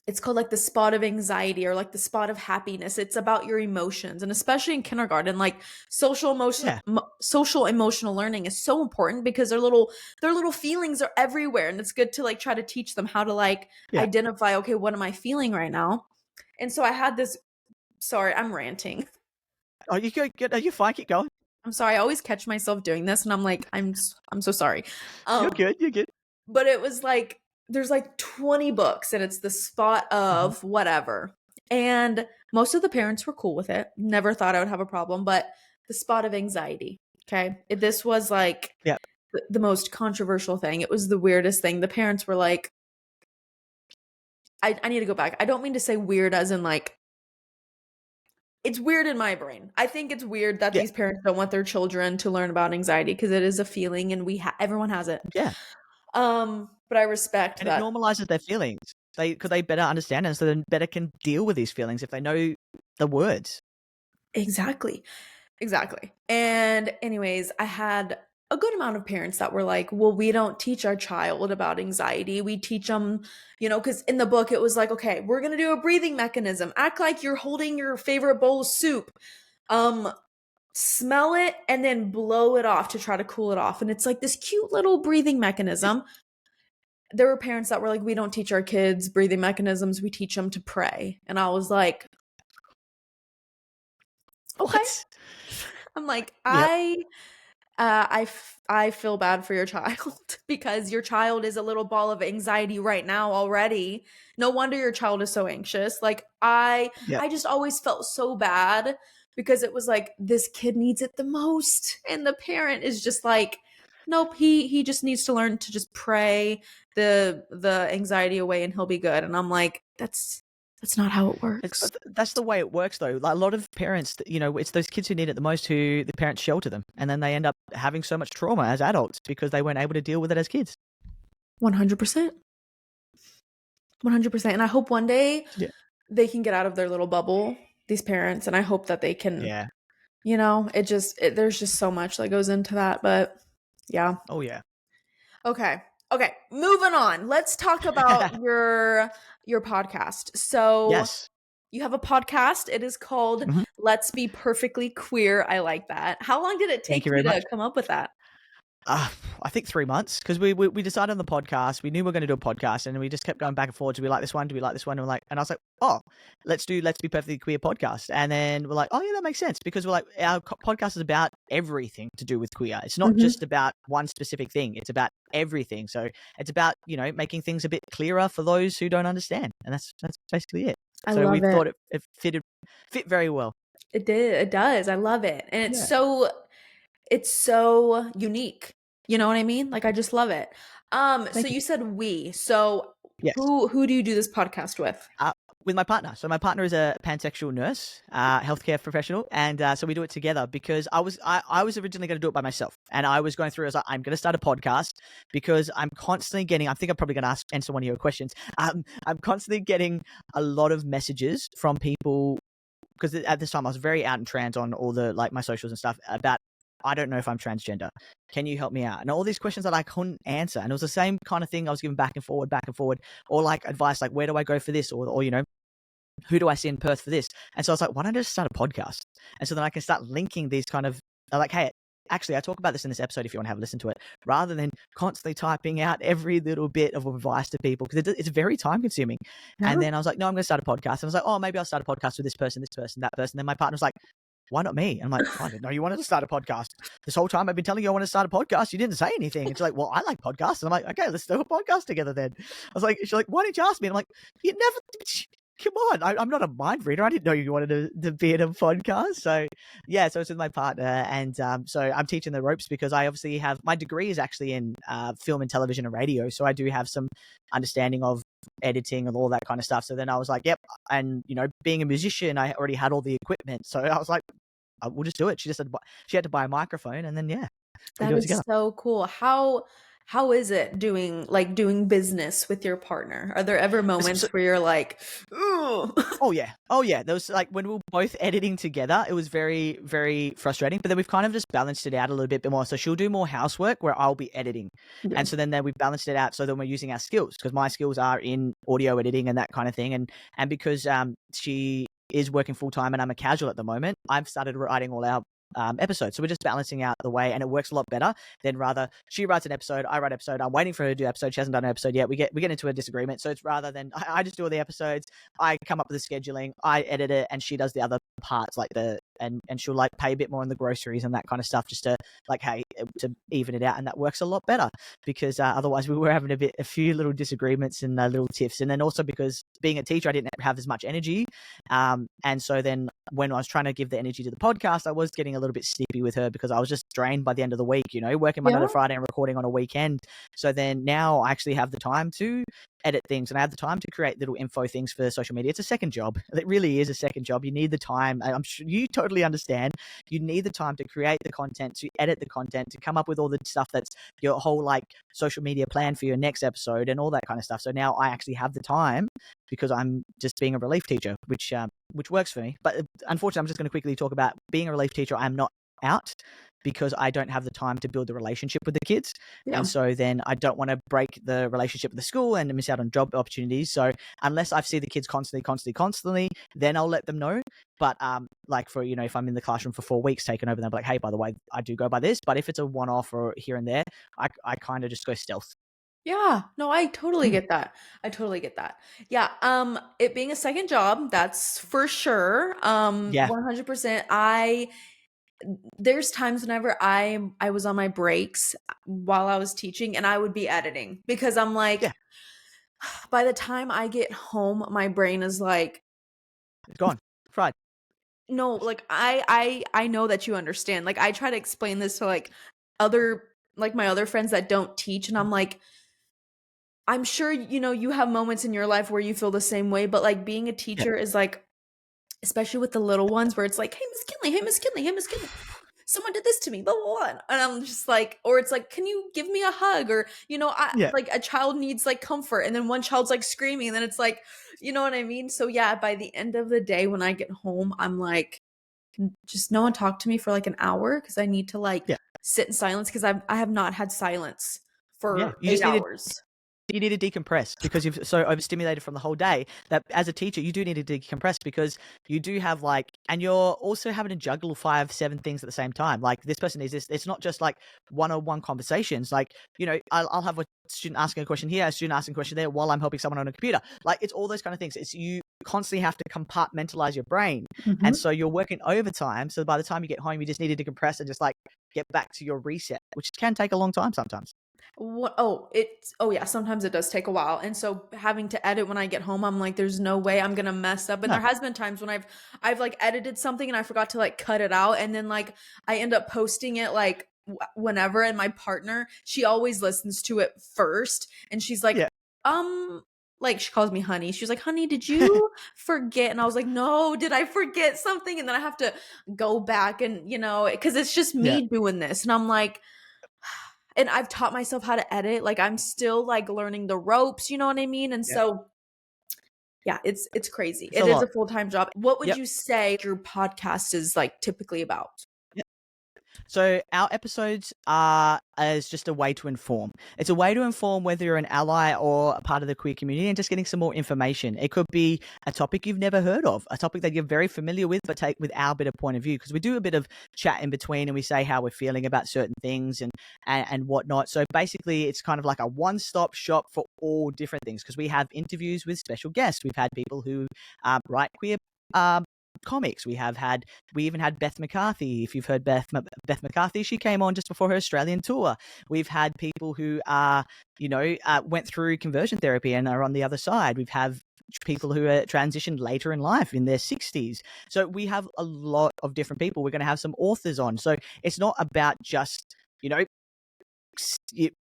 it's called like the spot of anxiety or like the spot of happiness. It's about your emotions, and especially in kindergarten, like yeah, social emotional learning is so important because their little feelings are everywhere, and it's good to like try to teach them how to like yeah. identify, okay, what am I feeling right now? And so I had this, sorry, I'm ranting. Oh, you good? Are you fine? Keep going. I'm sorry. I always catch myself doing this and I'm like I'm so sorry. You're Um good. You're good. but it was like there's like 20 books and it's the spot Mhm. of whatever. And most of the parents were cool with it. Never thought I would have a problem, but the spot of anxiety. Okay. This was like Yeah, the most controversial thing. It was the weirdest thing. The parents were like, I need to go back. I don't mean to say weird as in like, it's weird in my brain. I think it's weird that yeah, these parents don't want their children to learn about anxiety because it is a feeling and everyone has it. yeah. But I respect And it that. normalizes their feelings. They better understand it, so then better can deal with these feelings if they know the words. Exactly. Exactly. And anyways, I had a good amount of parents that were like, well, we don't teach our child about anxiety. We teach them, because in the book it was like, okay, we're going to do a breathing mechanism. Act like you're holding your favorite bowl of soup. Um, Smell it and then blow it off to try to cool it off. And it's like this cute little breathing mechanism. There were parents that were like, we don't teach our kids breathing mechanisms. We teach them to pray. And I was like, okay. What? I'm like, Yep. I feel bad for your child because your child is a little ball of anxiety right now already. No wonder your child is so anxious. Like Yep. I just always felt so bad because it was like this kid needs it the most and the parent is just like, nope, he just needs to learn to just pray the anxiety away and he'll be good. And I'm like, that's not how it works. That's the way it works, though. Like a lot of parents, it's those kids who need it the most who the parents shelter them, and then they end up having so much trauma as adults because they weren't able to deal with it as kids. 100%. 100%. And I hope one day Yeah. they can get out of their little bubble, these parents, and I hope that they can, Yeah. there's just so much that goes into that, but yeah. Oh yeah. Okay. Okay, moving on. Let's talk about your podcast. So, Yes. you have a podcast. It is called Mhm. Let's Be Perfectly Queer. I like that. How long did it Thank take you you very to much. come up with that? I think 3 months because we decided on the podcast. We knew we were going to do a podcast, and we just kept going back and forth. Do we like this one? Do we like this one? And I was like, oh, let's Be Perfectly Queer podcast. And then we're like, oh yeah, that makes sense because we're like, our podcast is about everything to do with queer. It's not Mhm. just about one specific thing. It's about everything. So it's about making things a bit clearer for those who don't understand, and that's basically it. I So we love it. thought it fit very well. It did. It does. I love it. And Yeah. it's so unique. You know what I mean? Like I just love it. So Thank you. you said we. So Yes. who do you do this podcast with? Uh, with my partner. So my partner is a pansexual nurse, healthcare professional, and so we do it together because I was originally going to do it by myself, and I was going through. I was like, I'm going to start a podcast because I'm constantly getting. I think I'm probably going to answer one of your questions. I'm constantly getting a lot of messages from people because at this time I was very out and trans on all the like my socials and stuff about. I don't know if I'm transgender. Can you help me out? And all these questions that I couldn't answer. And it was the same kind of thing I was giving back and forward, or like advice, like where do I go for this? Or who do I see in Perth for this? And so I was like, why don't I just start a podcast? And so then I can start linking these kind of like, hey, actually, I talk about this in this episode if you want to have a listen to it, rather than constantly typing out every little bit of advice to people because it's very time consuming. Yeah. And then I was like, no, I'm going to start a podcast. And I was like, oh, maybe I'll start a podcast with this person, that person. Then my partner was like, why not me? And I'm like, oh, I didn't know you wanted to start a podcast. This whole time I've been telling you I want to start a podcast. You didn't say anything. And she's like, well, I like podcasts. And I'm like, okay, let's do a podcast together then. I was like, she's like, why didn't you ask me? And I'm like, you never, come on. I'm not a mind reader. I didn't know you wanted to be in a podcast. So yeah, so it's with my partner. And so I'm teaching the ropes because I obviously have, my degree is actually in film and television and radio. So I do have some understanding of editing and all that kind of stuff. So then I was like, yep. And, you know, being a musician, I already had all the equipment. So I was like, we'll just do it. She just had she had to buy a microphone, and then yeah, we That do it is together. so cool. How is it doing business with your partner? Are there ever moments So, where you're like, ooh? oh yeah. There was like when we were both editing together, it was very very frustrating. But then we've kind of just balanced it out a little bit more. So she'll do more housework where I'll be editing, Yeah. and so then we've balanced it out. So then we're using our skills because my skills are in audio editing and that kind of thing, and because she is working full time and I'm a casual at the moment, I've started writing all our episodes. So we're just balancing out the way, and it works a lot better than rather she writes an episode, I write an episode. I'm waiting for her to do an episode. She hasn't done an episode yet. We get into a disagreement. So it's rather than I just do all the episodes, I come up with the scheduling, I edit it, and she does the other parts like and she'll like pay a bit more on the groceries and that kind of stuff just to like, hey, to even it out. And that works a lot better because otherwise we were having a few little disagreements and little tiffs. And then also because being a teacher, I didn't have as much energy. And so then when I was trying to give the energy to the podcast, I was getting a little bit snippy with her because I was just drained by the end of the week, you know, working Monday to Yeah. Friday and recording on a weekend. So then now I actually have the time to edit things and I have the time to create little info things for social media. It's a second job. It really is a second job. You need the time. I'm sure you totally understand. You need the time to create the content, to edit the content, to come up with all the stuff that's your whole like social media plan for your next episode and all that kind of stuff. So now I actually have the time because I'm just being a relief teacher, which works for me. But unfortunately, I'm just going to quickly talk about being a relief teacher. I'm not out because I don't have the time to build the relationship with the kids. Yeah. And so then I don't want to break the relationship with the school and miss out on job opportunities. So unless I see the kids constantly, then I'll let them know. But like for, you know, if I'm in the classroom for 4 weeks taking over, then I'm like, hey, by the way, I do go by this. But if it's a one-off or here and there, I kind of just go stealth. Yeah. No, I totally Mm. get that. I totally get that. Yeah, it being a second job, that's for sure. Yeah. 100%. There's times whenever I was on my breaks while I was teaching and I would be editing because I'm like Yeah. by the time I get home, my brain is like, It's gone. Fried. no, like I know that you understand. Like I try to explain this to like other like my other friends that don't teach and I'm like I'm sure you know you have moments in your life where you feel the same way, but like being a Yeah. teacher is like especially with the little ones where it's like, "Hey, Miss Kinley, hey, Miss Kinley, hey, Miss Kinley. Someone did this to me, blah, blah, blah." And I'm just like, or it's like, "Can you give me a hug?" Or, you know, Yeah. like a child needs like comfort and then one child's like screaming and then it's like, you know what I mean? So yeah, by the end of the day when I get home, I'm like, just no one talk to me for like an hour because I need to like Yeah. sit in silence because I have not had silence Yeah. for You eight just need to hours. decompress because you've so overstimulated from the whole day that as a teacher you do need to decompress because you do have like and you're also having to juggle 5-7 things at the same time. Like this person is this. It's not just like one-on-one conversations. Like, you know, I'll have a student asking a question here, a student asking a question there while I'm helping someone on a computer. Like it's all those kind of things. It's you constantly have to compartmentalize your brain, and Mhm. so you're working overtime. So by the time you get home, you just need to decompress and just like get back to your reset, which can take a long time sometimes. What oh yeah, sometimes it does take a while. And so having to edit when I get home, I'm like, there's no way I'm gonna mess up. And No. there has been times when I've like edited something and I forgot to like cut it out. And then like I end up posting it like whenever, and my partner, she always listens to it first. And she's like, Yeah. like she calls me honey. She's like, honey, did you forget? And I was like, no, did I forget something? And then I have to go back and, you know, because it's just Yeah. me doing this. And I'm like, and I've taught myself how to edit. Like I'm still like learning the ropes, you know what I mean? And Yeah. so yeah, it's crazy. It's a It is lot. a full-time job. What would Yep. you say your podcast is like typically about? So our episodes are as just a way to inform. It's a way to inform whether you're an ally or a part of the queer community and just getting some more information. It could be a topic you've never heard of, a topic that you're very familiar with, but take with our bit of point of view, because we do a bit of chat in between and we say how we're feeling about certain things and whatnot. So basically it's kind of like a one-stop shop for all different things because we have interviews with special guests. We've had people who write queer comics. We even had Beth McCarthy. If you've heard Beth McCarthy, she came on just before her Australian tour. We've had people who are, went through conversion therapy and are on the other side. We've had people who are transitioned later in life in their 60s. So we have a lot of different people. We're going to have some authors on. So it's not about just,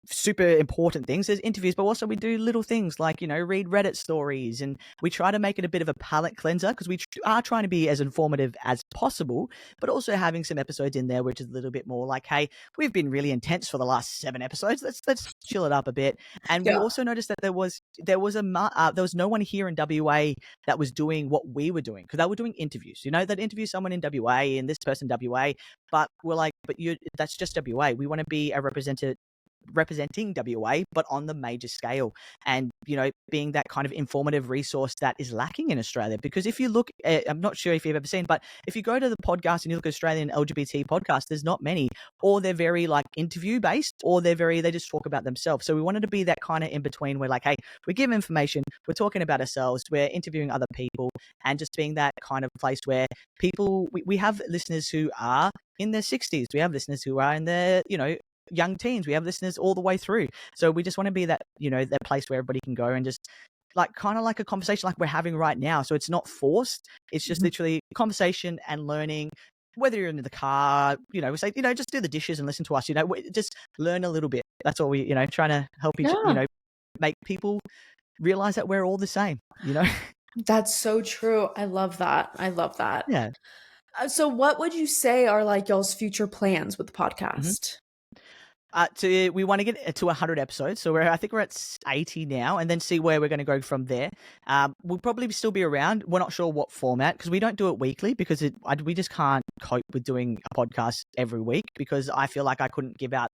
super important things. There's interviews, but also we do little things like, read Reddit stories, and we try to make it a bit of a palate cleanser because we are trying to be as informative as possible, but also having some episodes in there which is a little bit more like, hey, we've been really intense for the last 7 episodes. Let's chill it up a bit. And we Yeah. also noticed that there was no one here in WA that was doing what we were doing, because they were doing interviews. They'd interview someone in WA and this person WA, but we're like, that's just WA. We want to be a representing WA, but on the major scale, and being that kind of informative resource that is lacking in Australia. Because if you look at, I'm not sure if you've ever seen, but if you go to the podcast and you look at Australian LGBT podcasts, there's not many, or they're very like interview based, or they just talk about themselves. So we wanted to be that kind of in between where like, hey, we give information, we're talking about ourselves, we're interviewing other people, and just being that kind of place where people, we have listeners who are in their 60s, we have listeners who are in their young teens, we have listeners all the way through. So we just want to be that that place where everybody can go and just like kind of like a conversation like we're having right now. So it's not forced, it's just literally conversation and learning. Whether you're in the car, we say, just do the dishes and listen to us, just learn a little bit. That's all we, trying to help each, Yeah. make people realize that we're all the same, That's so true. I love that. I love that. Yeah. So what would you say are like y'all's future plans with the Mm-hmm. podcast? We want to get to 100 episodes, so I think we're at 80 now, and then see where we're going to go from there. We'll probably still be around. We're not sure what format, because we don't do it weekly, because we just can't cope with doing a podcast every week, because I feel like I couldn't give out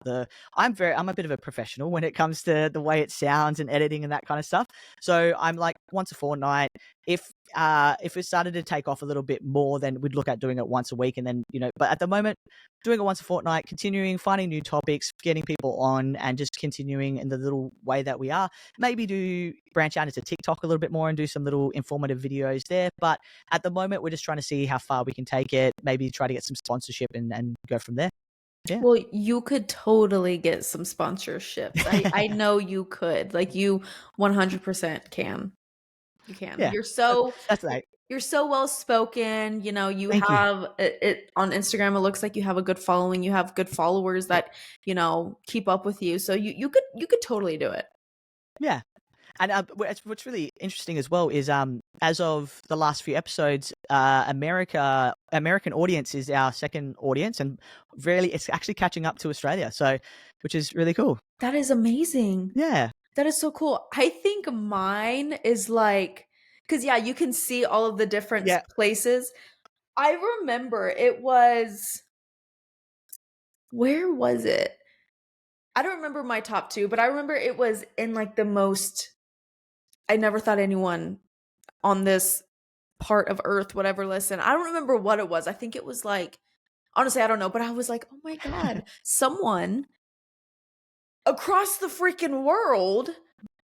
I'm a bit of a professional when it comes to the way it sounds and editing and that kind of stuff. So I'm like once a fortnight. If it started to take off a little bit more, then we'd look at doing it once a week, and then but at the moment, doing it once a fortnight, continuing, finding new topics, getting people on, and just continuing in the little way that we are. Maybe do branch out into TikTok a little bit more and do some little informative videos there. But at the moment, we're just trying to see how far we can take it, maybe try to get some sponsorship and go from there. Yeah. Well, you could totally get some sponsorships. I know you could. Like you 100% can. You can. Yeah. That's right. You're so well spoken. You Thank you. have it on Instagram. It looks like you have a good following. You have good followers that, keep up with you. So you could totally do it. Yeah. And what's really interesting as well is as of the last few episodes, American audience is our second audience, and really it's actually catching up to Australia. So, which is really cool. That is amazing. Yeah. That is so cool. I think mine is like, because yeah, you can see all of the different Yeah. places. I remember it was, where was it? I don't remember my top 2, but I remember it was in like the most, I never thought anyone on this part of Earth would ever listen. I don't remember what it was. I think it was like, honestly, I don't know, but I was like, oh my God, someone across the freaking world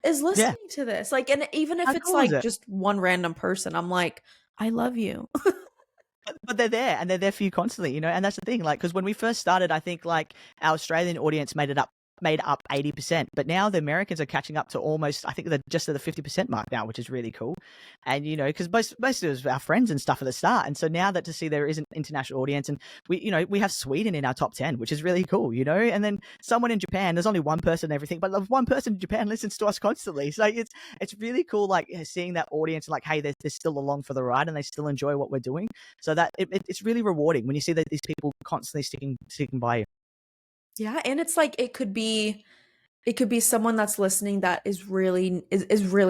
is listening to this. Like, and even if How it's cool is like it? just one random person, I'm like, I love you. But they're there, and they're there for you constantly, and that's the thing. Like, because when we first started, I think like our Australian audience made up 80%, but now the Americans are catching up to almost, I think they're just at the 50% mark now, which is really cool. And because most of us our friends and stuff at the start, and so now that to see there is an international audience, and we have Sweden in our top 10, which is really cool, and then someone in Japan, there's only one person and everything, but the one person in Japan listens to us constantly. So it's really cool, like seeing that audience, like, hey, they're still along for the ride and they still enjoy what we're doing. So that it's really rewarding when you see that these people constantly sticking by you. Yeah, and it's like it could be someone that's listening that is really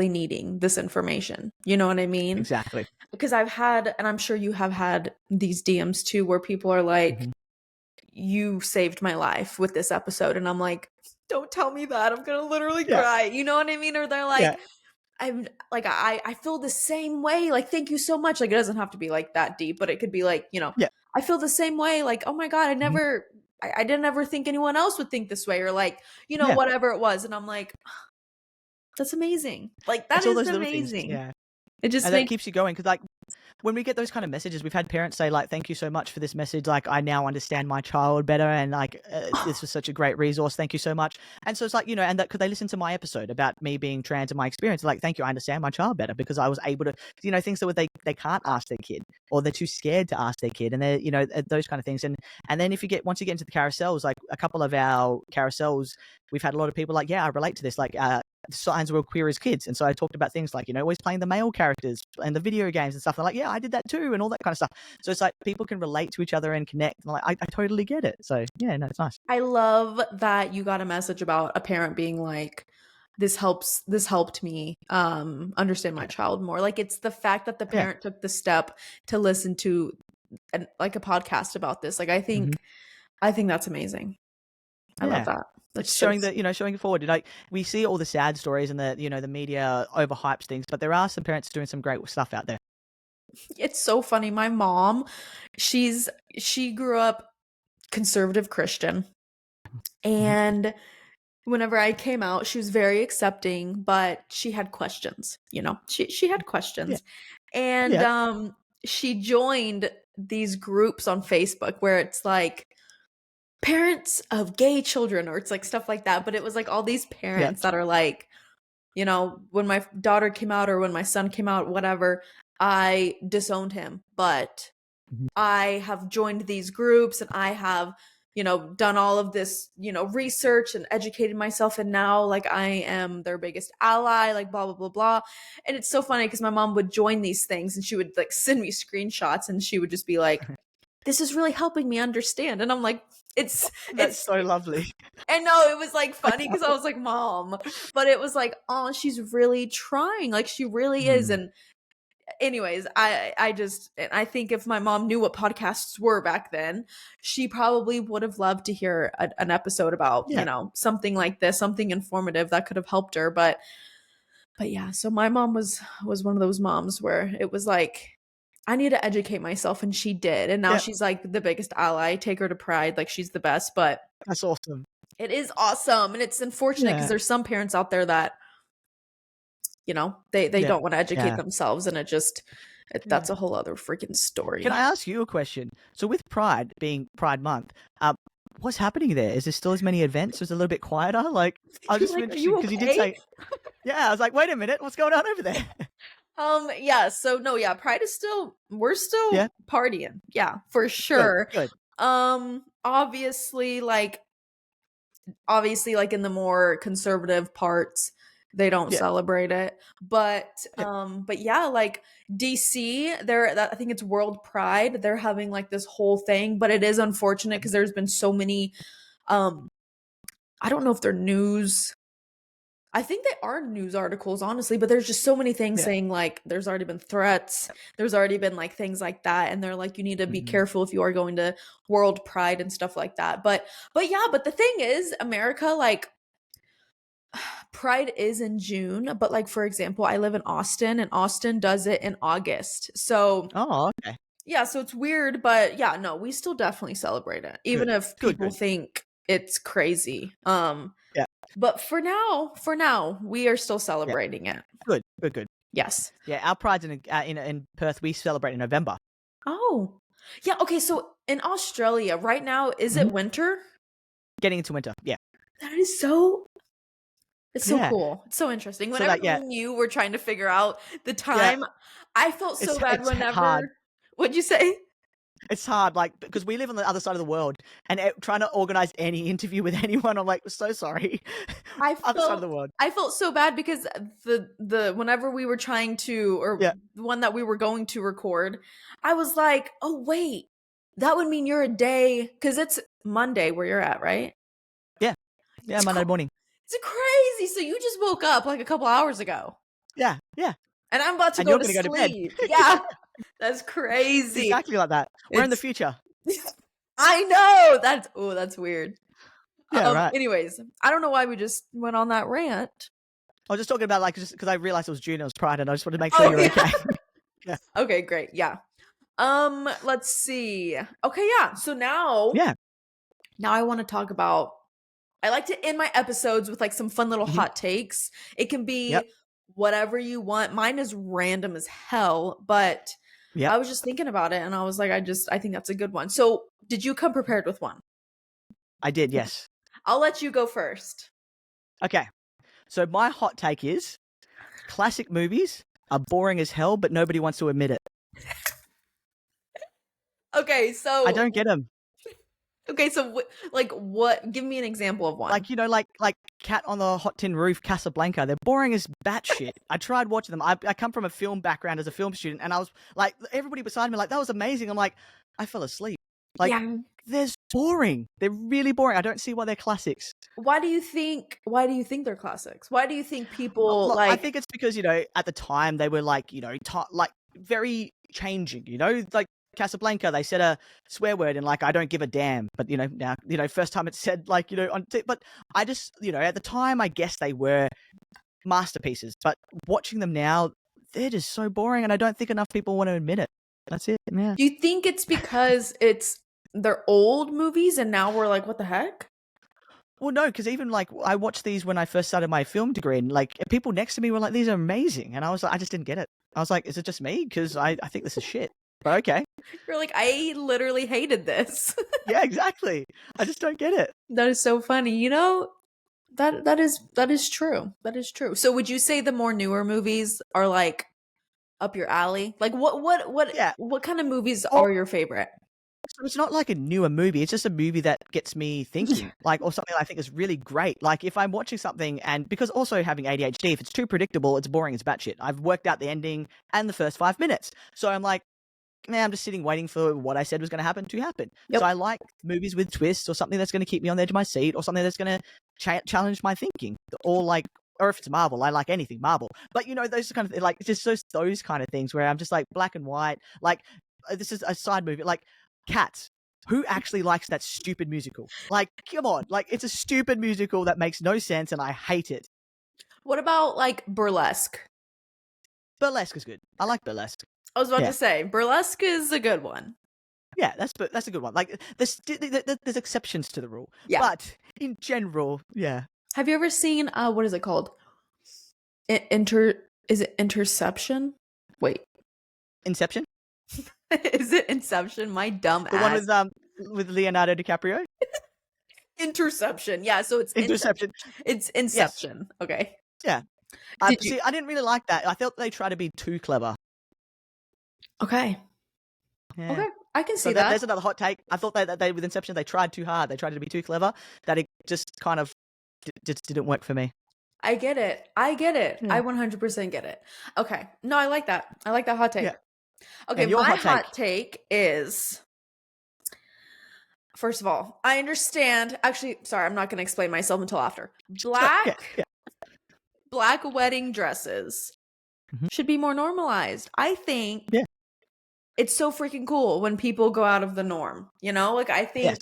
needing this information. You know what I mean? Exactly. Because I've had, and I'm sure you have had these DMs too, where people are like, Mm-hmm. you saved my life with this episode. And I'm like, don't tell me that. I'm going to literally Yeah. cry. You know what I mean? Or they're Yeah. like, I'm like, I feel the same way. Like, thank you so much. Like, it doesn't have to be like that deep, but it could be like, Yeah. I feel the same way. Like, oh my God, Mhm. I didn't ever think anyone else would think this way, or like, Yeah. whatever it was. And I'm like, that's amazing. Like, that It's all is those little things. amazing. Yeah. It just And that makes, keeps you going, because like when we get those kind of messages, we've had parents say like, "Thank you so much for this message. Like, I now understand my child better, and like, this was such a great resource. Thank you so much." And so it's like, and that could they listen to my episode about me being trans and my experience? Like, thank you, I understand my child better because I was able to, things that they can't ask their kid, or they're too scared to ask their kid, and they're those kind of things. And then once you get into the carousels, like a couple of our carousels, we've had a lot of people like, yeah, I relate to this. Like, signs we're queer as kids, and so I talked about things like always playing the male characters and the video games and stuff. They're like, yeah, I did that too, and all that kind of stuff. So it's like people can relate to each other and connect. And like, I totally get it. So yeah, no, it's nice. I love that you got a message about a parent being like, this helped me understand my Yeah, child more. Like, it's the fact that the yeah, parent took the step to listen to like a podcast about this. Like, hmm I think that's amazing. I love yeah. that. It's That's so showing that showing it forward. Like we see all the sad stories and the media overhypes things, but there are some parents doing some great stuff out there. it's so funny. My mom, she grew up conservative Christian, hmm and whenever I came out, she was very accepting, but she had questions, She had Yeah, questions. And yeah, she joined these groups on Facebook where it's like parents of gay children, or it's like stuff like that, but it was like all these yeah. parents that are like, when my daughter came out or when my son came out, whatever, I disowned him, but Mhm. I have joined these groups and I have, done all of this, research and educated myself. And now, like, I am their biggest ally, like, blah, blah, blah, blah. And it's so funny because my mom would join these things and she would like send me screenshots and she would just be like, this is really helping me understand. And I'm like, That's it's, so lovely. I know it was like funny because I was like, mom, but it was like, oh, she's really trying. Like, she really is. Mm. And anyways, I think if my mom knew what podcasts were back then, she probably would have loved to hear an episode about, Yeah, something like this, something informative that could have helped her. But yeah, so my mom was one of those moms where it was like, I need to educate myself, and she did. And now yeah. she's like the biggest ally. Take her to Pride, like she's the best. But That's awesome. it is awesome, and it's unfortunate because Yeah, there's some parents out there that they yeah, don't want to educate yeah, themselves, and yeah. that's a whole other freaking Can I story. ask you a question? So with Pride being Pride Month, what's happening there? Is there still as many events? Is it a little bit quieter? Like, I You're just like, are interested you because you did okay? say, yeah. I was like, wait a minute, what's going on over there? Yeah, so no, yeah, Pride is still we're Yeah, still partying. Yeah, for good, sure. good. Obviously, like in the more conservative parts, they don't Yeah, celebrate it. yeah, But yeah, like DC, I think it's World Pride. They're having like this whole thing, but it is unfortunate because there's been so many um I don't know if they're news. I think they are news articles, honestly, but there's just so many things yeah. saying like there's already been threats, there's already been like things like that, and they're like, you need to be hmm careful if you are going to World Pride and stuff like that. But yeah, but the thing is, America, like, Pride is in June, but like, for example, I live in Austin, and Austin does it in August. So Oh, okay. yeah, so it's weird, but yeah, no, we still definitely celebrate it, even Good, if good, people good. think it's crazy. Yeah, But for now, we are still yeah. celebrating it. Good, good, good. Yes. Yeah, our Pride's in Perth. We celebrate in November. Oh. Yeah, okay, so in Australia right now, is hmm it winter? Getting into winter. Yeah, That is so it's so yeah. cool. It's so interesting. So Whenever that, me yeah, and you were trying to figure out the yeah. time, I felt so bad It's hard. whenever what'd you say? It's hard, like because we live on the other side of the world, and trying to organize any interview with anyone, I'm like, so sorry. I Other side of the felt world. I felt so bad because the whenever we were trying to, or Yeah, the one that we were going to record, I was like, "Oh wait, that would mean you're a day because it's Monday where you're at, right?" yeah, yeah. It's Monday cr- morning. it's crazy. So you just woke up like a couple hours ago, Yeah, yeah. and I'm about to And go you're to gonna go to bed. sleep. Yeah, that's crazy. Exactly like that. We're in the It's future. I know that's weird. Yeah, right. Anyways, I don't know why we just went on that rant. I was just talking about like just because I realized it was June, it was Pride, and I just wanted to make sure Oh you're yeah. okay. Yeah, Okay, great. Yeah. Let's see. Okay, yeah. So now yeah. now I want to talk about I like to end my episodes with like some fun little hmm hot takes. It can Yep. be whatever you want. Mine is random as hell, but Yep, I was just thinking about it and I was like, I think that's a good one. So, did you come prepared with one? I did. Yes. I'll let you go first. Okay. So my hot take is classic movies are boring as hell, but nobody wants to admit it. Okay, I so don't get them. like what give me an example of one. Like, like Cat on the Hot Tin Roof, Casablanca. They're boring as batshit. I tried watching them. I come from a film background as a film student, and I was like, everybody beside me, like, that was amazing. I'm like, I fell asleep. Like, Yeah. they're boring. They're really boring. I don't see why they're classics. Why do you think they're classics? Why do you think people Look, I like think it's because, at the time they were like, like very changing, like Casablanca, they said a swear word and like, I don't give a damn. But, now, first time it's said like, but I just, at the time, I guess they were masterpieces, but watching them now, they're just so boring. And I don't think enough people want to admit it. That's it. Yeah. do you think it's because they're old movies and now we're like, what the heck? Well, no, because even like I watched these when I first started my film degree, and like people next to me were like, "These are amazing," and I was like, I just didn't get it. I was like, "Is it just me? Because I think this is shit." But okay, You're like, I literally hated this. yeah, exactly. I just don't get it. That is so funny. That is true. That is true. So would you say the more newer movies are like up your alley? Like Yeah. what kind of movies Oh, are your favorite? so it's not like a newer movie. It's just a movie that gets me thinking, like, or something I think is really great. Like if I'm watching something, and because also having ADHD, if it's too predictable, it's boring as batshit. I've worked out the ending and the first 5 minutes, so I'm like, man, I'm just sitting waiting for what I said was going to happen to happen. So Yep. I like movies with twists, or something that's going to keep me on the edge of my seat, or something that's going to challenge my thinking, or like, or if it's Marvel, I like anything Marvel. But those kind of like just those kind of things where I'm just like black and white. Like this is a side movie, like Cats. Who actually likes that stupid musical? Like, come on, like it's a stupid musical that makes no sense, and I hate it. What about like Burlesque? Burlesque is good. I like Burlesque. I was about Yeah. to say Burlesque is a good one. Yeah, that's a good one. Like there's exceptions to the rule, Yeah. but in general, yeah. Have you ever seen what is it called? Inter is it Interception? Wait. Inception, Is it Inception? My dumb the one ass. with Leonardo DiCaprio. Interception. Yeah, so it's Inception. Interception. It's Yes. Inception. Okay. Yeah. Did you See, I didn't really like that. I felt they tried to be too clever. Okay. Yeah. Okay. I can So see that. there's another hot take. I thought that they with Inception they tried too hard. They tried to be too clever. That it just kind of just didn't work for me. I get it. I get it. Yeah. I 100% get it. Okay. No, I like that. I like that hot take. Yeah. Okay, And your my hot take? hot take is first of all, I understand. Actually, sorry, I'm not going to explain myself until after. Yeah. Black wedding dresses Mhm. should be more normalized. I think Yeah. it's so freaking cool when people go out of the norm, Like I Yes.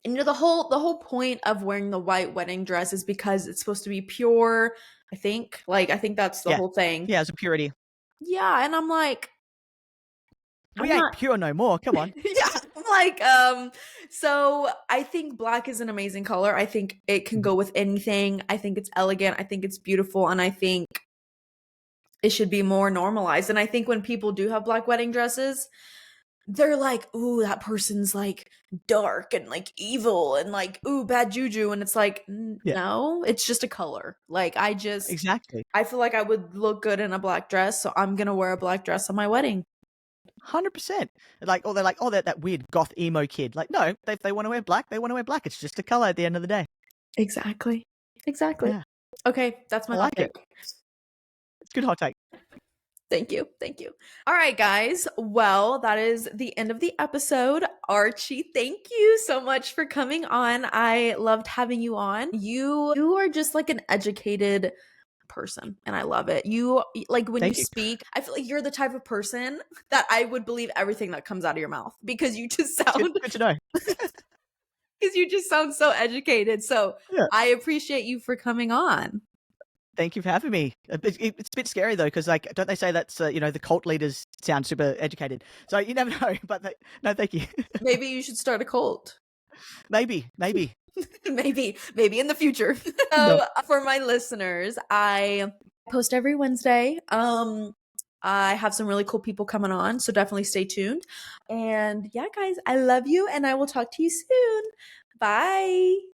think the whole point of wearing the white wedding dress is because it's supposed to be pure, I think. Like I think that's the Yeah. whole thing. Yeah. It's a purity. Yeah, and I'm like I'm We ain't not pure no more. Come on. yeah, I'm like so I think black is an amazing color. I think it can go with anything. I think it's elegant. I think it's beautiful, and I think it should be more normalized. And I think when people do have black wedding dresses, they're like, ooh, that person's like dark and like evil and like, ooh, bad juju. And it's like, Yeah. no, it's just a color. Like, Exactly. I feel like I would look good in a black dress. So I'm going to wear a black dress on my wedding. 100%. Like, or they're like, oh, that weird goth emo kid. Like, no, if they want to wear black, they want to wear black. It's just a color at the end of the day. Exactly. Exactly. Yeah. Okay. That's my I hot like it. take. It's a good hot take. Thank you. Thank you. All right, guys. Well, that is the end of the episode. Archie, thank you so much for coming on. I loved having you on. You are just like an educated person and I love it. You like when you Thank you. speak, I feel like you're the type of person that I would believe everything that comes out of your mouth because you just sound Good to know. because you just sound so educated. So Yeah. I appreciate you for coming on. Thank you for having me. It's a bit scary though, because like, don't they say that's the cult leaders sound super educated? So you never know. But no, thank you. Maybe you should start a cult. maybe. maybe in the future. No. So for my listeners, I post every Wednesday. I have some really cool people coming on, so definitely stay tuned. And yeah, guys, I love you and I will talk to you soon. Bye.